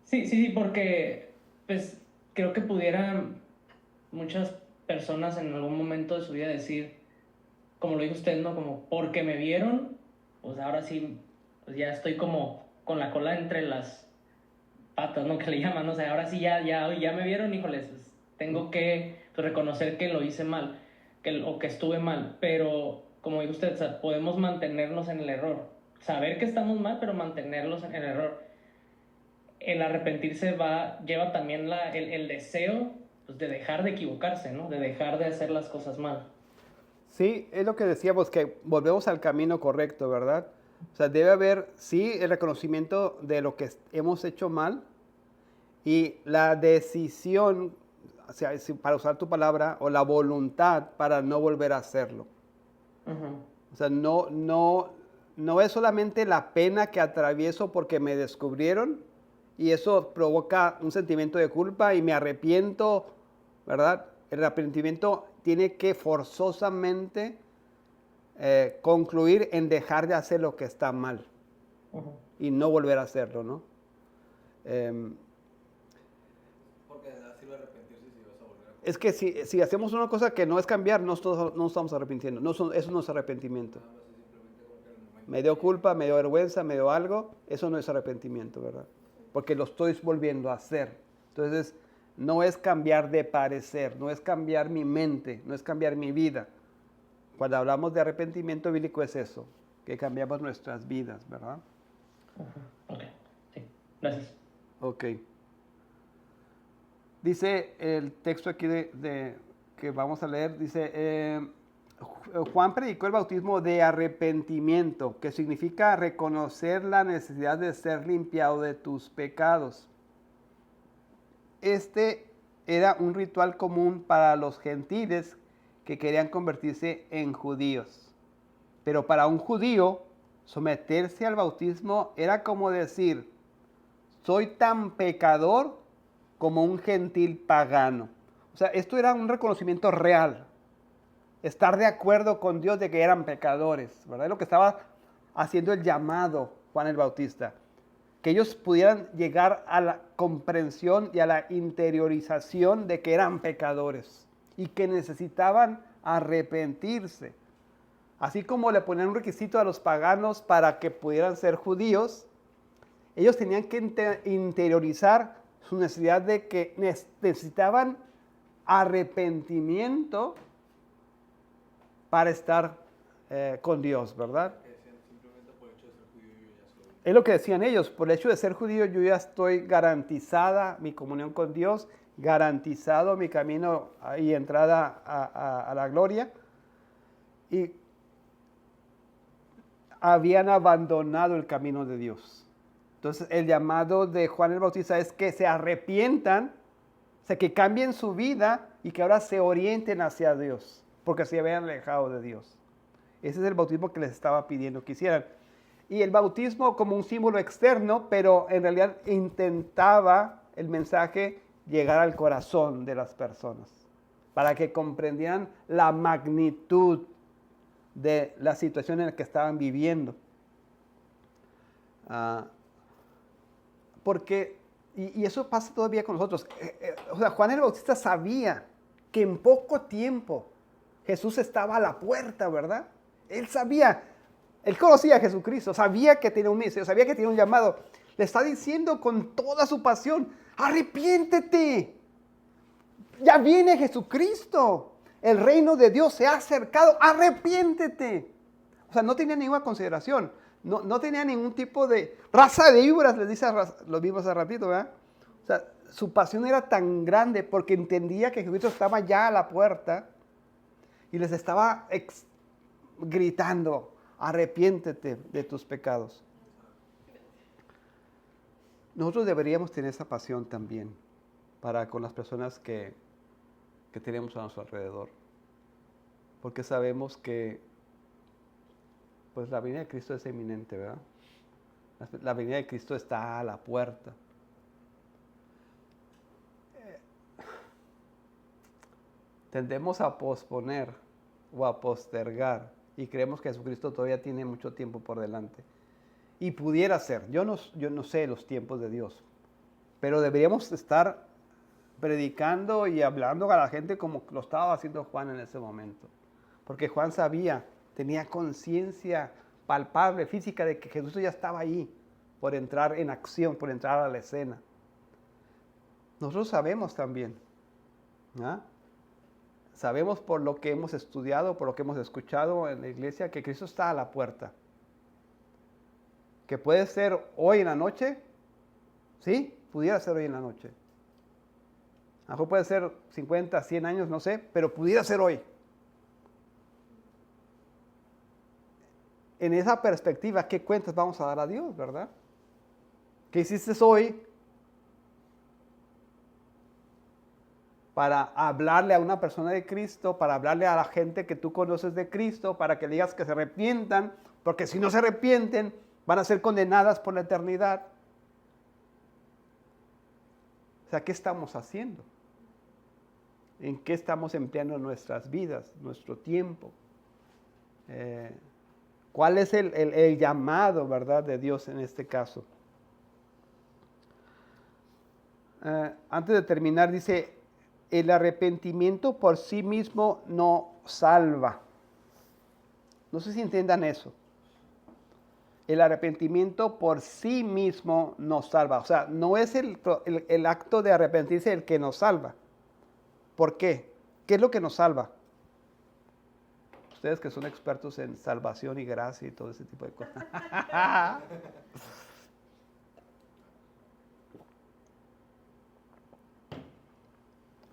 Sí, porque pues creo que pudieran muchas personas en algún momento de su vida decir, como lo dijo usted, ¿no? Como porque me vieron, pues ahora sí, pues ya estoy como con la cola entre las patas, ¿no? Que le llaman, ¿no? O sea, ahora sí ya me vieron, híjoles, pues, tengo que reconocer que lo hice mal, o que estuve mal, pero como dijo usted, o sea, podemos mantenernos en el error, saber que estamos mal, pero mantenerlos en el error. El arrepentirse lleva también el deseo, pues, de dejar de equivocarse, ¿no? De dejar de hacer las cosas mal. Sí, es lo que decíamos, que volvemos al camino correcto, ¿verdad? O sea, debe haber, sí, el reconocimiento de lo que hemos hecho mal y la decisión, o sea, para usar tu palabra, o la voluntad para no volver a hacerlo. Ujú. O sea, no es solamente la pena que atravieso porque me descubrieron y eso provoca un sentimiento de culpa y me arrepiento, ¿verdad? El arrepentimiento tiene que forzosamente concluir en dejar de hacer lo que está mal Ujú. y no volver a hacerlo, ¿no? Em, Porque de nada sirve arrepentirse si vas a volver a es que si hacemos una cosa que no es cambiar, no estamos arrepintiendo. Eso no es arrepentimiento. nada más es simplemente como que en el momento Me dio culpa, me dio vergüenza, me dio algo. Eso no es arrepentimiento, ¿verdad? Porque lo estoy volviendo a hacer. Entonces, no es cambiar de parecer, no es cambiar mi mente, no es cambiar mi vida. Cuando hablamos de arrepentimiento bíblico es eso, que cambiamos nuestras vidas, ¿verdad? Ujú. Ok, sí, gracias. Ok. Dice el texto aquí que vamos a leer, dice, Juan predicó el bautismo de arrepentimiento, que significa reconocer la necesidad de ser limpiado de tus pecados. Este era un ritual común para los gentiles que querían convertirse en judíos. Pero para un judío, someterse al bautismo era como decir, soy tan pecador como un gentil pagano. O sea, esto era un reconocimiento real. Estar de acuerdo con Dios de que eran pecadores, ¿verdad? Es lo que estaba haciendo el llamado Juan el Bautista. Que ellos pudieran llegar a la comprensión y a la interiorización de que eran pecadores y que necesitaban arrepentirse. Así como le ponían un requisito a los paganos para que pudieran ser judíos, ellos tenían que interiorizar su necesidad de que necesitaban arrepentimiento para estar con Dios, ¿verdad? que decían simplemente por el hecho de ser judío yo ya soy. Es lo que decían ellos, por el hecho de ser judío yo ya estoy garantizada mi comunión con Dios, garantizado mi camino y entrada a la gloria. Y habían abandonado el camino de Dios. Entonces el llamado de Juan el Bautista es que se arrepientan, o sea, que cambien su vida y que ahora se orienten hacia Dios, porque se habían alejado de Dios. Ese es el bautismo que les estaba pidiendo que hicieran. Y el bautismo como un símbolo externo, pero en realidad intentaba el mensaje llegar al corazón de las personas, para que comprendieran la magnitud de la situación en la que estaban viviendo. Porque, y eso pasa todavía con nosotros, o sea, Juan el Bautista sabía que en poco tiempo Jesús estaba a la puerta, ¿verdad? Él sabía, él conocía a Jesucristo, sabía que tenía un ministerio, sabía que tenía un llamado. Le está diciendo con toda su pasión, arrepiéntete, ya viene Jesucristo. El reino de Dios se ha acercado, arrepiéntete. O sea, no tenía ninguna consideración, no tenía ningún tipo de raza de víboras, les dice, lo vimos hace ratito, ¿verdad? O sea, su pasión era tan grande porque entendía que Jesucristo estaba ya a la puerta y les estaba gritando, arrepiéntete de tus pecados. Nosotros deberíamos tener esa pasión también para con las personas que tenemos a nuestro alrededor. Porque sabemos que pues la venida de Cristo es eminente, ¿verdad? La venida de Cristo está a la puerta. Tendemos a posponer o a postergar y creemos que Jesucristo todavía tiene mucho tiempo por delante. Y pudiera ser, yo no sé los tiempos de Dios, pero deberíamos estar predicando y hablando a la gente como lo estaba haciendo Juan en ese momento. Porque Juan sabía, tenía conciencia palpable, física, de que Jesús ya estaba ahí por entrar en acción, por entrar a la escena. Nosotros sabemos también, ¿ah? Sabemos por lo que hemos estudiado, por lo que hemos escuchado en la iglesia, que Cristo está a la puerta. Que puede ser hoy en la noche, ¿sí? Pudiera ser hoy en la noche. A lo mejor puede ser 50, 100 años, no sé, pero pudiera ser hoy. en esa perspectiva, ¿qué cuentas vamos a dar a Dios, verdad? ¿Qué hiciste hoy para hablarle a una persona de Cristo, para hablarle a la gente que tú conoces de Cristo, para que le digas que se arrepientan, porque si no se arrepienten, van a ser condenadas por la eternidad? O sea, ¿qué estamos haciendo? ¿En qué estamos empleando nuestras vidas, nuestro tiempo? ¿Cuál es el llamado, verdad, de Dios en este caso? Antes de terminar, dice, el arrepentimiento por sí mismo no salva. No sé si entiendan eso. El arrepentimiento por sí mismo nos salva. O sea, no es el acto de arrepentirse el que nos salva. ¿Por qué? ¿Qué es lo que nos salva? Ustedes que son expertos en salvación y gracia y todo ese tipo de cosas.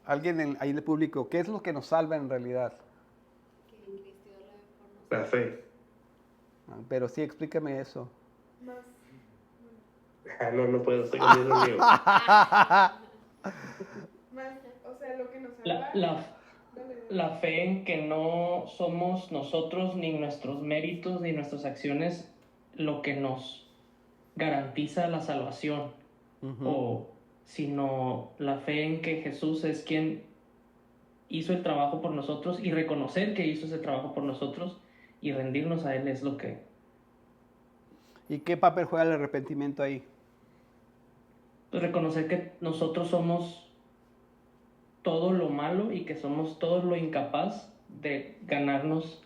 Alguien ahí en el público, ¿qué es lo que nos salva en realidad? Que Cristo dio la vida por nosotros. La fe. Pero sí, explícame eso. Más. No puedo, estoy comiendo el mío. Más, o sea, lo que nos salva. La fe en que no somos nosotros, ni nuestros méritos, ni nuestras acciones, lo que nos garantiza la salvación, sino la fe en que Jesús es quien hizo el trabajo por nosotros, y reconocer que hizo ese trabajo por nosotros y rendirnos a Él es lo que... ¿Y qué papel juega el arrepentimiento ahí? Pues reconocer que nosotros somos todo lo malo y que somos todo lo incapaz de ganarnos,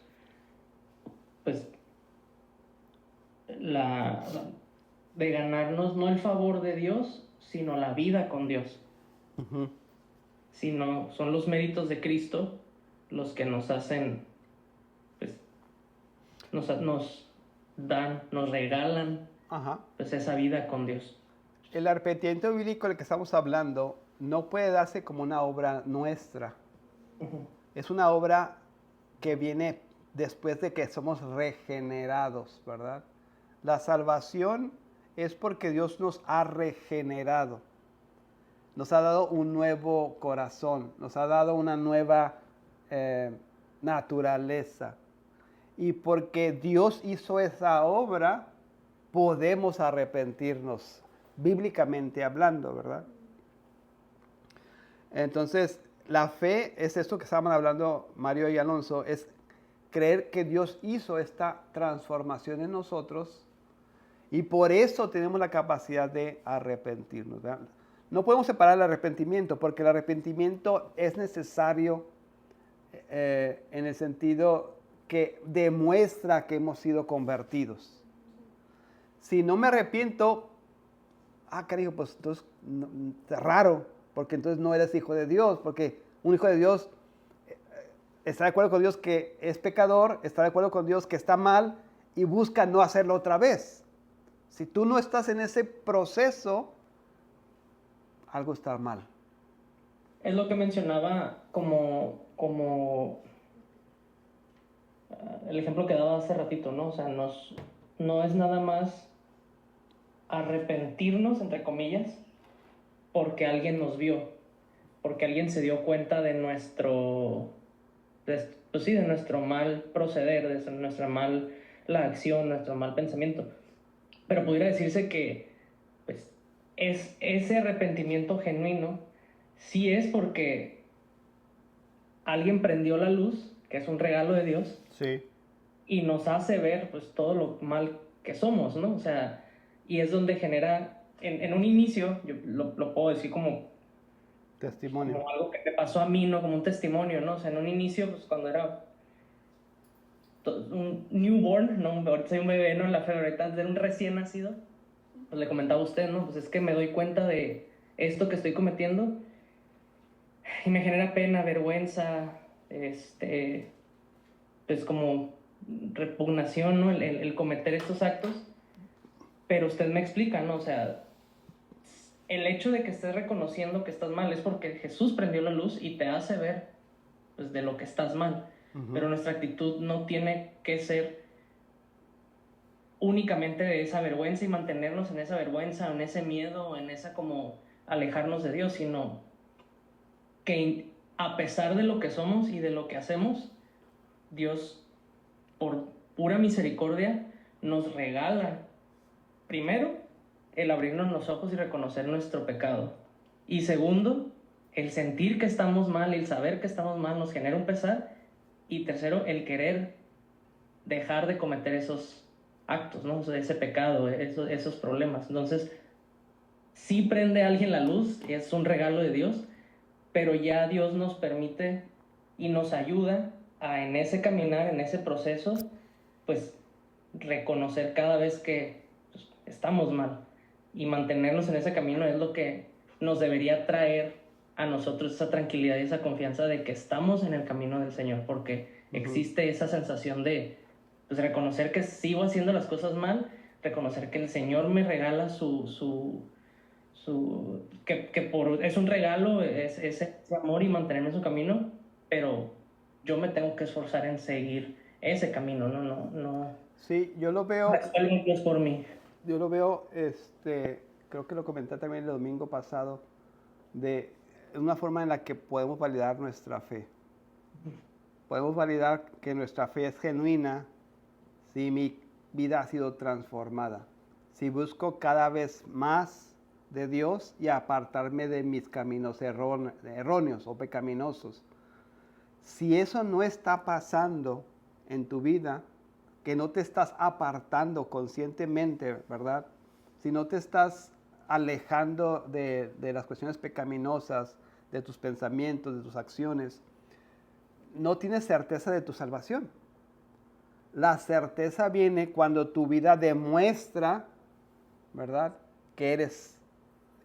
pues, de ganarnos no el favor de Dios, sino la vida con Dios. Sino son los méritos de Cristo los que nos hacen, pues, nos dan, nos regalan, pues, esa vida con Dios. El arrepentimiento bíblico del que estamos hablando no puede darse como una obra nuestra. Es una obra que viene después de que somos regenerados, ¿verdad? La salvación es porque Dios nos ha regenerado. Nos ha dado un nuevo corazón, nos ha dado una nueva naturaleza. Y porque Dios hizo esa obra, podemos arrepentirnos, bíblicamente hablando, ¿verdad? Entonces, la fe es esto que estaban hablando Mario y Alonso, es creer que Dios hizo esta transformación en nosotros y por eso tenemos la capacidad de arrepentirnos, ¿verdad? No podemos separar el arrepentimiento porque el arrepentimiento es necesario en el sentido que demuestra que hemos sido convertidos. Si no me arrepiento, cariño, pues entonces es raro, porque entonces no eres hijo de Dios, porque un hijo de Dios está de acuerdo con Dios que es pecador, está de acuerdo con Dios que está mal y busca no hacerlo otra vez. Si tú no estás en ese proceso, algo está mal. Es lo que mencionaba como el ejemplo que daba hace ratito, ¿no? O sea, no es nada más arrepentirnos, entre comillas, porque alguien nos vio, porque alguien se dio cuenta de nuestro mal proceder, de nuestra mala acción, nuestro mal pensamiento. Pero pudiera decirse que, pues, ese arrepentimiento genuino sí es porque alguien prendió la luz, que es un regalo de Dios, sí, y nos hace ver, pues, todo lo mal que somos, ¿no? O sea, y es donde genera, en un inicio, yo lo puedo decir como testimonio, como algo que me pasó a mí, ¿no? Como un testimonio, ¿no? O sea, en un inicio, pues, cuando era un newborn, ¿no? Ahorita soy un bebé, ¿no? En la fe, ahorita de un recién nacido, pues le comentaba a usted, ¿no? Pues es que me doy cuenta de esto que estoy cometiendo y me genera pena, vergüenza, pues como repugnación, ¿no? El cometer estos actos, pero usted me explica, ¿no? O sea, el hecho de que estés reconociendo que estás mal es porque Jesús prendió la luz y te hace ver, pues, de lo que estás mal. Pero nuestra actitud no tiene que ser únicamente de esa vergüenza y mantenernos en esa vergüenza, en ese miedo, en esa como alejarnos de Dios, sino que a pesar de lo que somos y de lo que hacemos, Dios, por pura misericordia, nos regala, primero, el abrirnos los ojos y reconocer nuestro pecado. Y segundo, el sentir que estamos mal, el saber que estamos mal nos genera un pesar. Y tercero, el querer dejar de cometer esos actos, ¿no? O sea, ese pecado, esos problemas. Entonces, sí prende a alguien la luz, es un regalo de Dios, pero ya Dios nos permite y nos ayuda a en ese caminar, en ese proceso, pues reconocer cada vez que pues, estamos mal y mantenernos en ese camino es lo que nos debería traer a nosotros esa tranquilidad y esa confianza de que estamos en el camino del Señor, porque existe esa sensación de pues, reconocer que sigo haciendo las cosas mal, reconocer que el Señor me regala es un regalo, es ese amor y mantenerme en su camino, pero yo me tengo que esforzar en seguir ese camino, no. Sí, yo lo veo, Resuelven Dios por mí. yo lo veo, creo que lo comenté también el domingo pasado, de una forma en la que podemos validar nuestra fe. Podemos validar que nuestra fe es genuina si mi vida ha sido transformada, si busco cada vez más de Dios y apartarme de mis caminos erróneos o pecaminosos. Si eso no está pasando en tu vida, que no te estás apartando conscientemente, ¿verdad? Si no te estás alejando de las cuestiones pecaminosas, de tus pensamientos, de tus acciones, no tienes certeza de tu salvación. La certeza viene cuando tu vida demuestra, ¿verdad?, que eres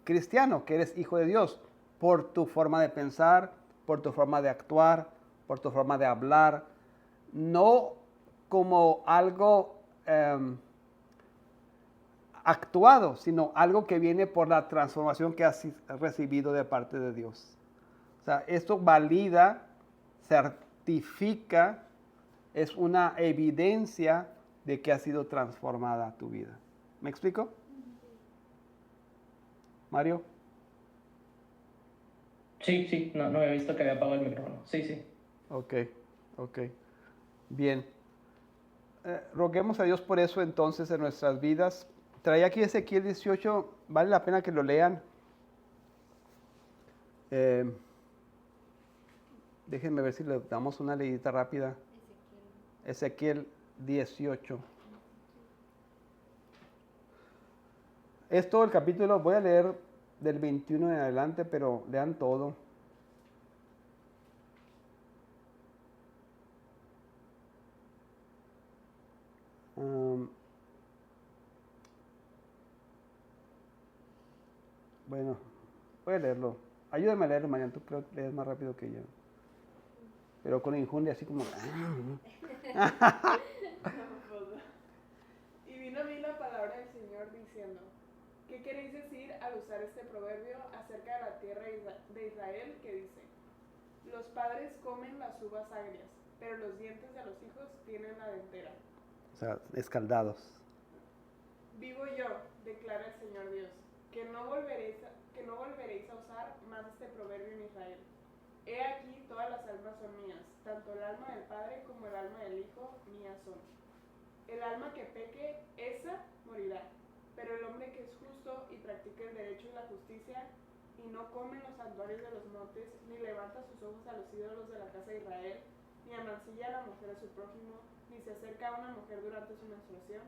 cristiano, que eres hijo de Dios, por tu forma de pensar, por tu forma de actuar, por tu forma de hablar, no como algo actuado, sino algo que viene por la transformación que has recibido de parte de Dios. O sea, esto valida, certifica, es una evidencia de que ha sido transformada tu vida. ¿Me explico? Mario. Sí, no había visto que había apagado el micrófono. Sí. Ok. Bien. Roguemos a Dios por eso entonces en nuestras vidas. Traía aquí Ezequiel 18, vale la pena que lo lean. Déjenme ver si le damos una leidita rápida. Ezequiel 18. Es todo el capítulo, voy a leer del 21 en adelante, pero lean todo. Bueno, voy a leerlo. Ayúdame a leerlo, Marian, tú creo que lees más rápido que yo. Pero con injundia así como... Y vino a mí la palabra del Señor diciendo, ¿qué queréis decir al usar este proverbio acerca de la tierra de Israel que dice, los padres comen las uvas agrias, pero los dientes de los hijos tienen la dentera? O sea, escaldados. Vivo yo, declara el Señor Dios, que no volveréis a usar más este proverbio en Israel. He aquí todas las almas son mías, tanto el alma del Padre como el alma del Hijo mías son. El alma que peque, esa morirá, pero el hombre que es justo y practica el derecho y la justicia, y no come en los santuarios de los montes, ni levanta sus ojos a los ídolos de la casa de Israel, ni amancilla a la mujer de su prójimo, ni se acerca a una mujer durante su menstruación,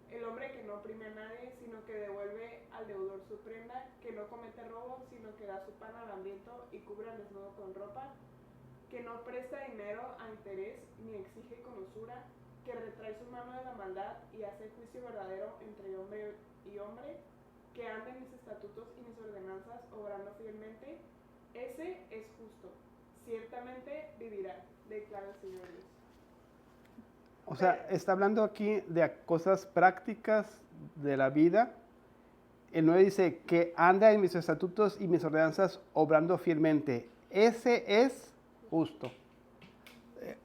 el hombre que no oprime a nadie, sino que devuelve al deudor su prenda, que no comete robo, sino que da su pan al hambriento y cubre al desnudo con ropa, que no presta dinero a interés, ni exige con usura, que retrae su mano de la maldad y hace juicio verdadero entre hombre y hombre, que anda en mis estatutos y mis ordenanzas, obrando fielmente, ese es justo, ciertamente vivirá, declara el Señor Dios. O sea, está hablando aquí de cosas prácticas de la vida. El 9 dice que anda en mis estatutos y mis ordenanzas obrando fielmente. Ese es justo.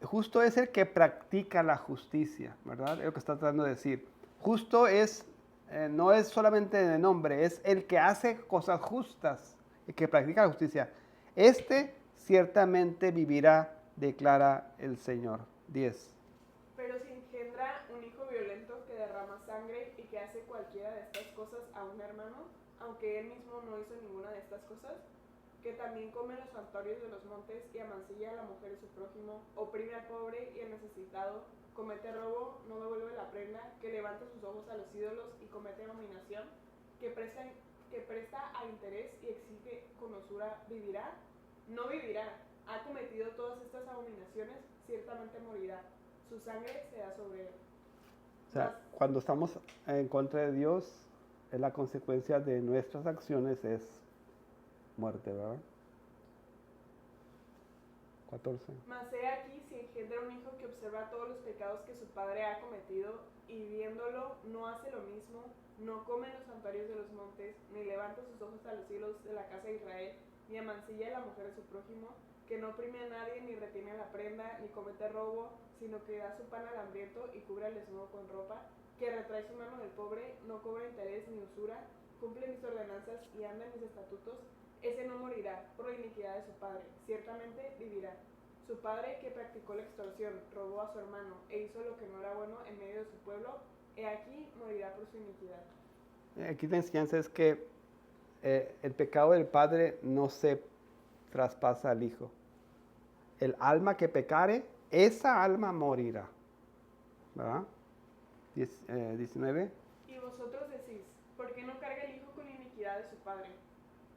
Justo es el que practica la justicia, ¿verdad? Es lo que está tratando de decir. Justo es, no es solamente de nombre, es el que hace cosas justas y que practica la justicia. Este ciertamente vivirá, declara el Señor. 10. Pero si engendra un hijo violento que derrama sangre y que hace cualquiera de estas cosas a un hermano, aunque él mismo no hizo ninguna de estas cosas, que también come los santuarios de los montes y amancilla a la mujer de su prójimo, oprime al pobre y al necesitado, comete robo, no devuelve la prenda, que levanta sus ojos a los ídolos y comete abominación, que presta a interés y exige con usura, ¿vivirá? No vivirá. Ha cometido todas estas abominaciones, ciertamente morirá. Su sangre será sobre él. O sea, cuando estamos en contra de Dios, la consecuencia de nuestras acciones es muerte, ¿verdad? 14. Mas he aquí, si engendra un hijo que observa todos los pecados que su padre ha cometido, y viéndolo no hace lo mismo, no come en los santuarios de los montes, ni levanta sus ojos a los cielos de la casa de Israel, ni amancilla a la mujer de su prójimo, que no oprime a nadie, ni retiene la prenda, ni comete robo, sino que da su pan al hambriento y cubre al desnudo con ropa, que retrae su mano del pobre, no cobra interés ni usura, cumple mis ordenanzas y anda en mis estatutos, ese no morirá por la iniquidad de su padre, ciertamente vivirá. Su padre, que practicó la extorsión, robó a su hermano e hizo lo que no era bueno en medio de su pueblo, he aquí morirá por su iniquidad. Aquí la enseñanza es que el pecado del padre no se traspasa al hijo. El alma que pecare, esa alma morirá. ¿Verdad? 19. Y vosotros decís, ¿por qué no carga el hijo con la iniquidad de su padre?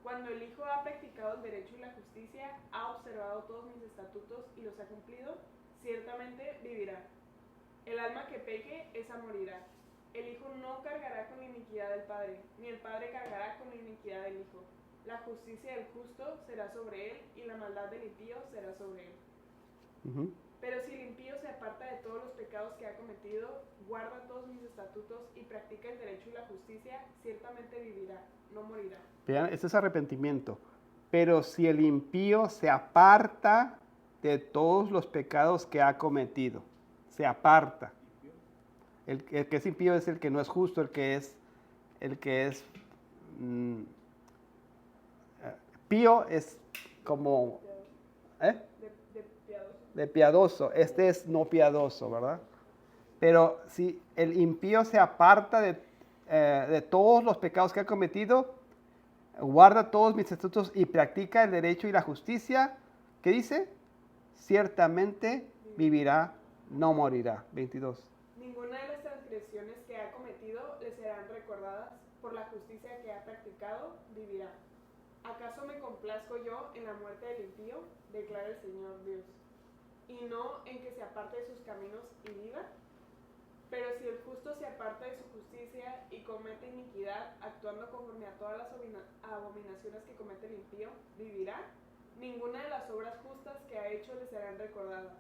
Cuando el hijo ha practicado el derecho y la justicia, ha observado todos mis estatutos y los ha cumplido, ciertamente vivirá. El alma que peque, esa morirá. El hijo no cargará con la iniquidad del padre, ni el padre cargará con la iniquidad del hijo. La justicia del justo será sobre él, y la maldad del impío será sobre él. Uh-huh. Pero si el impío se aparta de todos los pecados que ha cometido, guarda todos mis estatutos y practica el derecho y la justicia, ciertamente vivirá, no morirá. Vean, esto es arrepentimiento. Pero si el impío se aparta de todos los pecados que ha cometido, se aparta. El que es impío es el que no es justo, el que es pío es como de piadoso. Este es no piadoso, ¿verdad? Pero si el impío se aparta de todos los pecados que ha cometido, guarda todos mis estatutos y practica el derecho y la justicia, ¿qué dice? Ciertamente vivirá, no morirá. 22. Ninguna de las transgresiones que ha cometido le serán recordadas, por la justicia que ha practicado, vivirá. ¿Acaso me complazco yo en la muerte del impío? Declara el Señor Dios. Y no en que se aparte de sus caminos y viva. Pero si el justo se aparta de su justicia y comete iniquidad, actuando conforme a todas las abominaciones que comete el impío, vivirá. Ninguna de las obras justas que ha hecho le serán recordadas.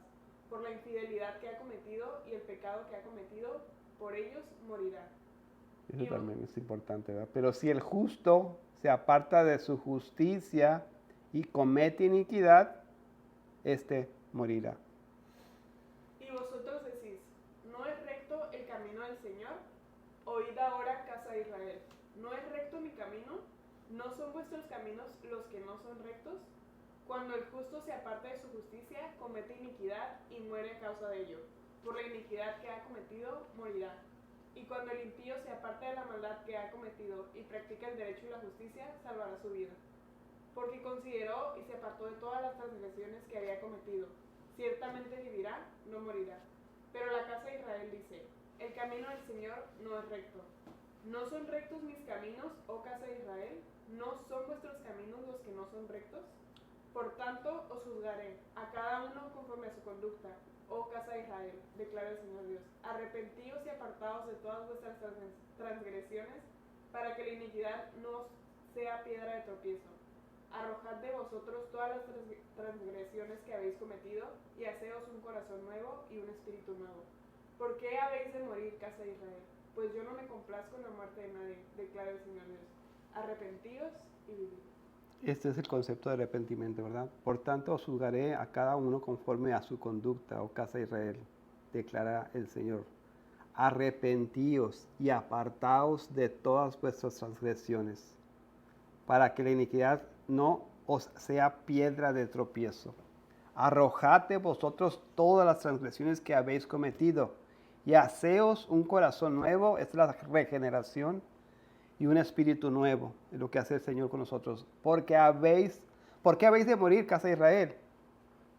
Por la infidelidad que ha cometido y el pecado que ha cometido, por ellos morirá. Eso también es importante, ¿verdad? Pero si el justo se aparta de su justicia y comete iniquidad, morirá. Y vosotros decís, ¿no es recto el camino del Señor? Oíd ahora, casa de Israel. ¿No es recto mi camino? ¿No son vuestros caminos los que no son rectos? Cuando el justo se aparta de su justicia, comete iniquidad y muere a causa de ello. Por la iniquidad que ha cometido, morirá. Y cuando el impío se aparta de la maldad que ha cometido y practica el derecho y la justicia, salvará su vida. Porque consideró y se apartó de todas las transgresiones que había cometido. Ciertamente vivirá, no morirá. Pero la casa de Israel dice, el camino del Señor no es recto. ¿No son rectos mis caminos, oh casa de Israel? ¿No son vuestros caminos los que no son rectos? Por tanto, os juzgaré, a cada uno conforme a su conducta, oh casa de Israel, declara el Señor Dios. Arrepentíos y apartaos de todas vuestras transgresiones, para que la iniquidad no sea piedra de tropiezo. Arrojad de vosotros todas las transgresiones que habéis cometido, y haceos un corazón nuevo y un espíritu nuevo. ¿Por qué habéis de morir, casa de Israel? Pues yo no me complazco en la muerte de nadie, declara el Señor Dios. Arrepentíos y vivid. Este es el concepto de arrepentimiento, ¿verdad? Por tanto, os juzgaré a cada uno conforme a su conducta, oh casa de Israel, declara el Señor. arrepentíos y apartaos de todas vuestras transgresiones, para que la iniquidad no os sea piedra de tropiezo. Arrojad de vosotros todas las transgresiones que habéis cometido, y haceos un corazón nuevo, es la regeneración, y un espíritu nuevo, es lo que hace el Señor con nosotros. ¿Por qué habéis de morir, casa de Israel?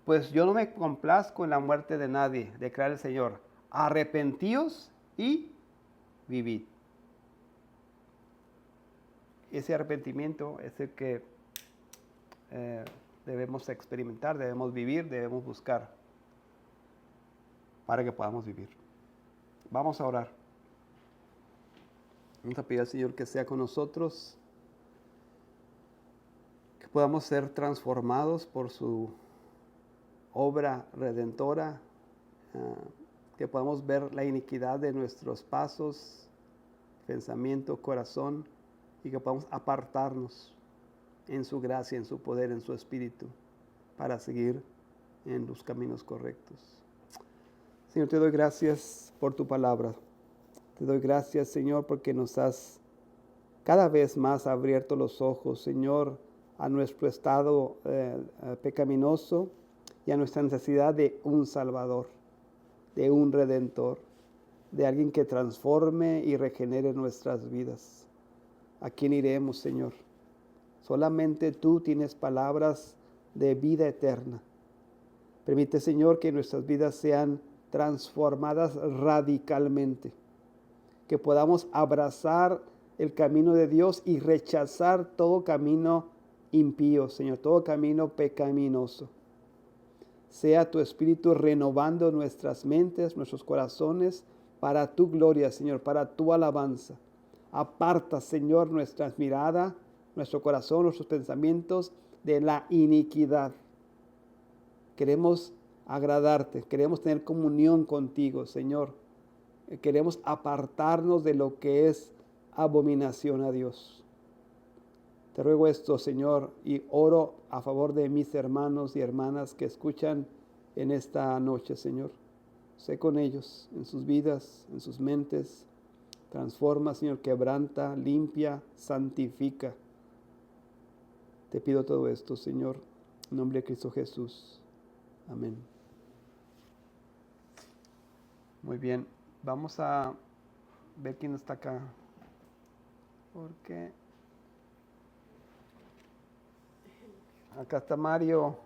Pues yo no me complazco en la muerte de nadie, declara el Señor. Arrepentíos y vivid. Ese arrepentimiento es el que debemos experimentar, debemos vivir, debemos buscar para que podamos vivir. Vamos a orar. Vamos a pedir al Señor que sea con nosotros, que podamos ser transformados por su obra redentora, que podamos ver la iniquidad de nuestros pasos, pensamiento, corazón, y que podamos apartarnos en su gracia, en su poder, en su espíritu, para seguir en los caminos correctos. Señor, te doy gracias por tu palabra. Te doy gracias, Señor, porque nos has cada vez más abierto los ojos, Señor, a nuestro estado pecaminoso y a nuestra necesidad de un Salvador, de un Redentor, de alguien que transforme y regenere nuestras vidas. ¿A quién iremos, Señor? Solamente tú tienes palabras de vida eterna. Permite, Señor, que nuestras vidas sean transformadas radicalmente, que podamos abrazar el camino de Dios y rechazar todo camino impío, Señor, todo camino pecaminoso. Sea tu Espíritu renovando nuestras mentes, nuestros corazones, para tu gloria, Señor, para tu alabanza. Aparta, Señor, nuestra mirada, nuestro corazón, nuestros pensamientos de la iniquidad. Queremos agradarte, queremos tener comunión contigo, Señor. Queremos apartarnos de lo que es abominación a Dios. Te ruego esto, Señor, y oro a favor de mis hermanos y hermanas que escuchan en esta noche, Señor. Sé con ellos, en sus vidas, en sus mentes. Transforma, Señor, quebranta, limpia, santifica. Te pido todo esto, Señor, en nombre de Cristo Jesús. Amén. Muy bien, vamos a ver quién está acá. Porque acá está Mario.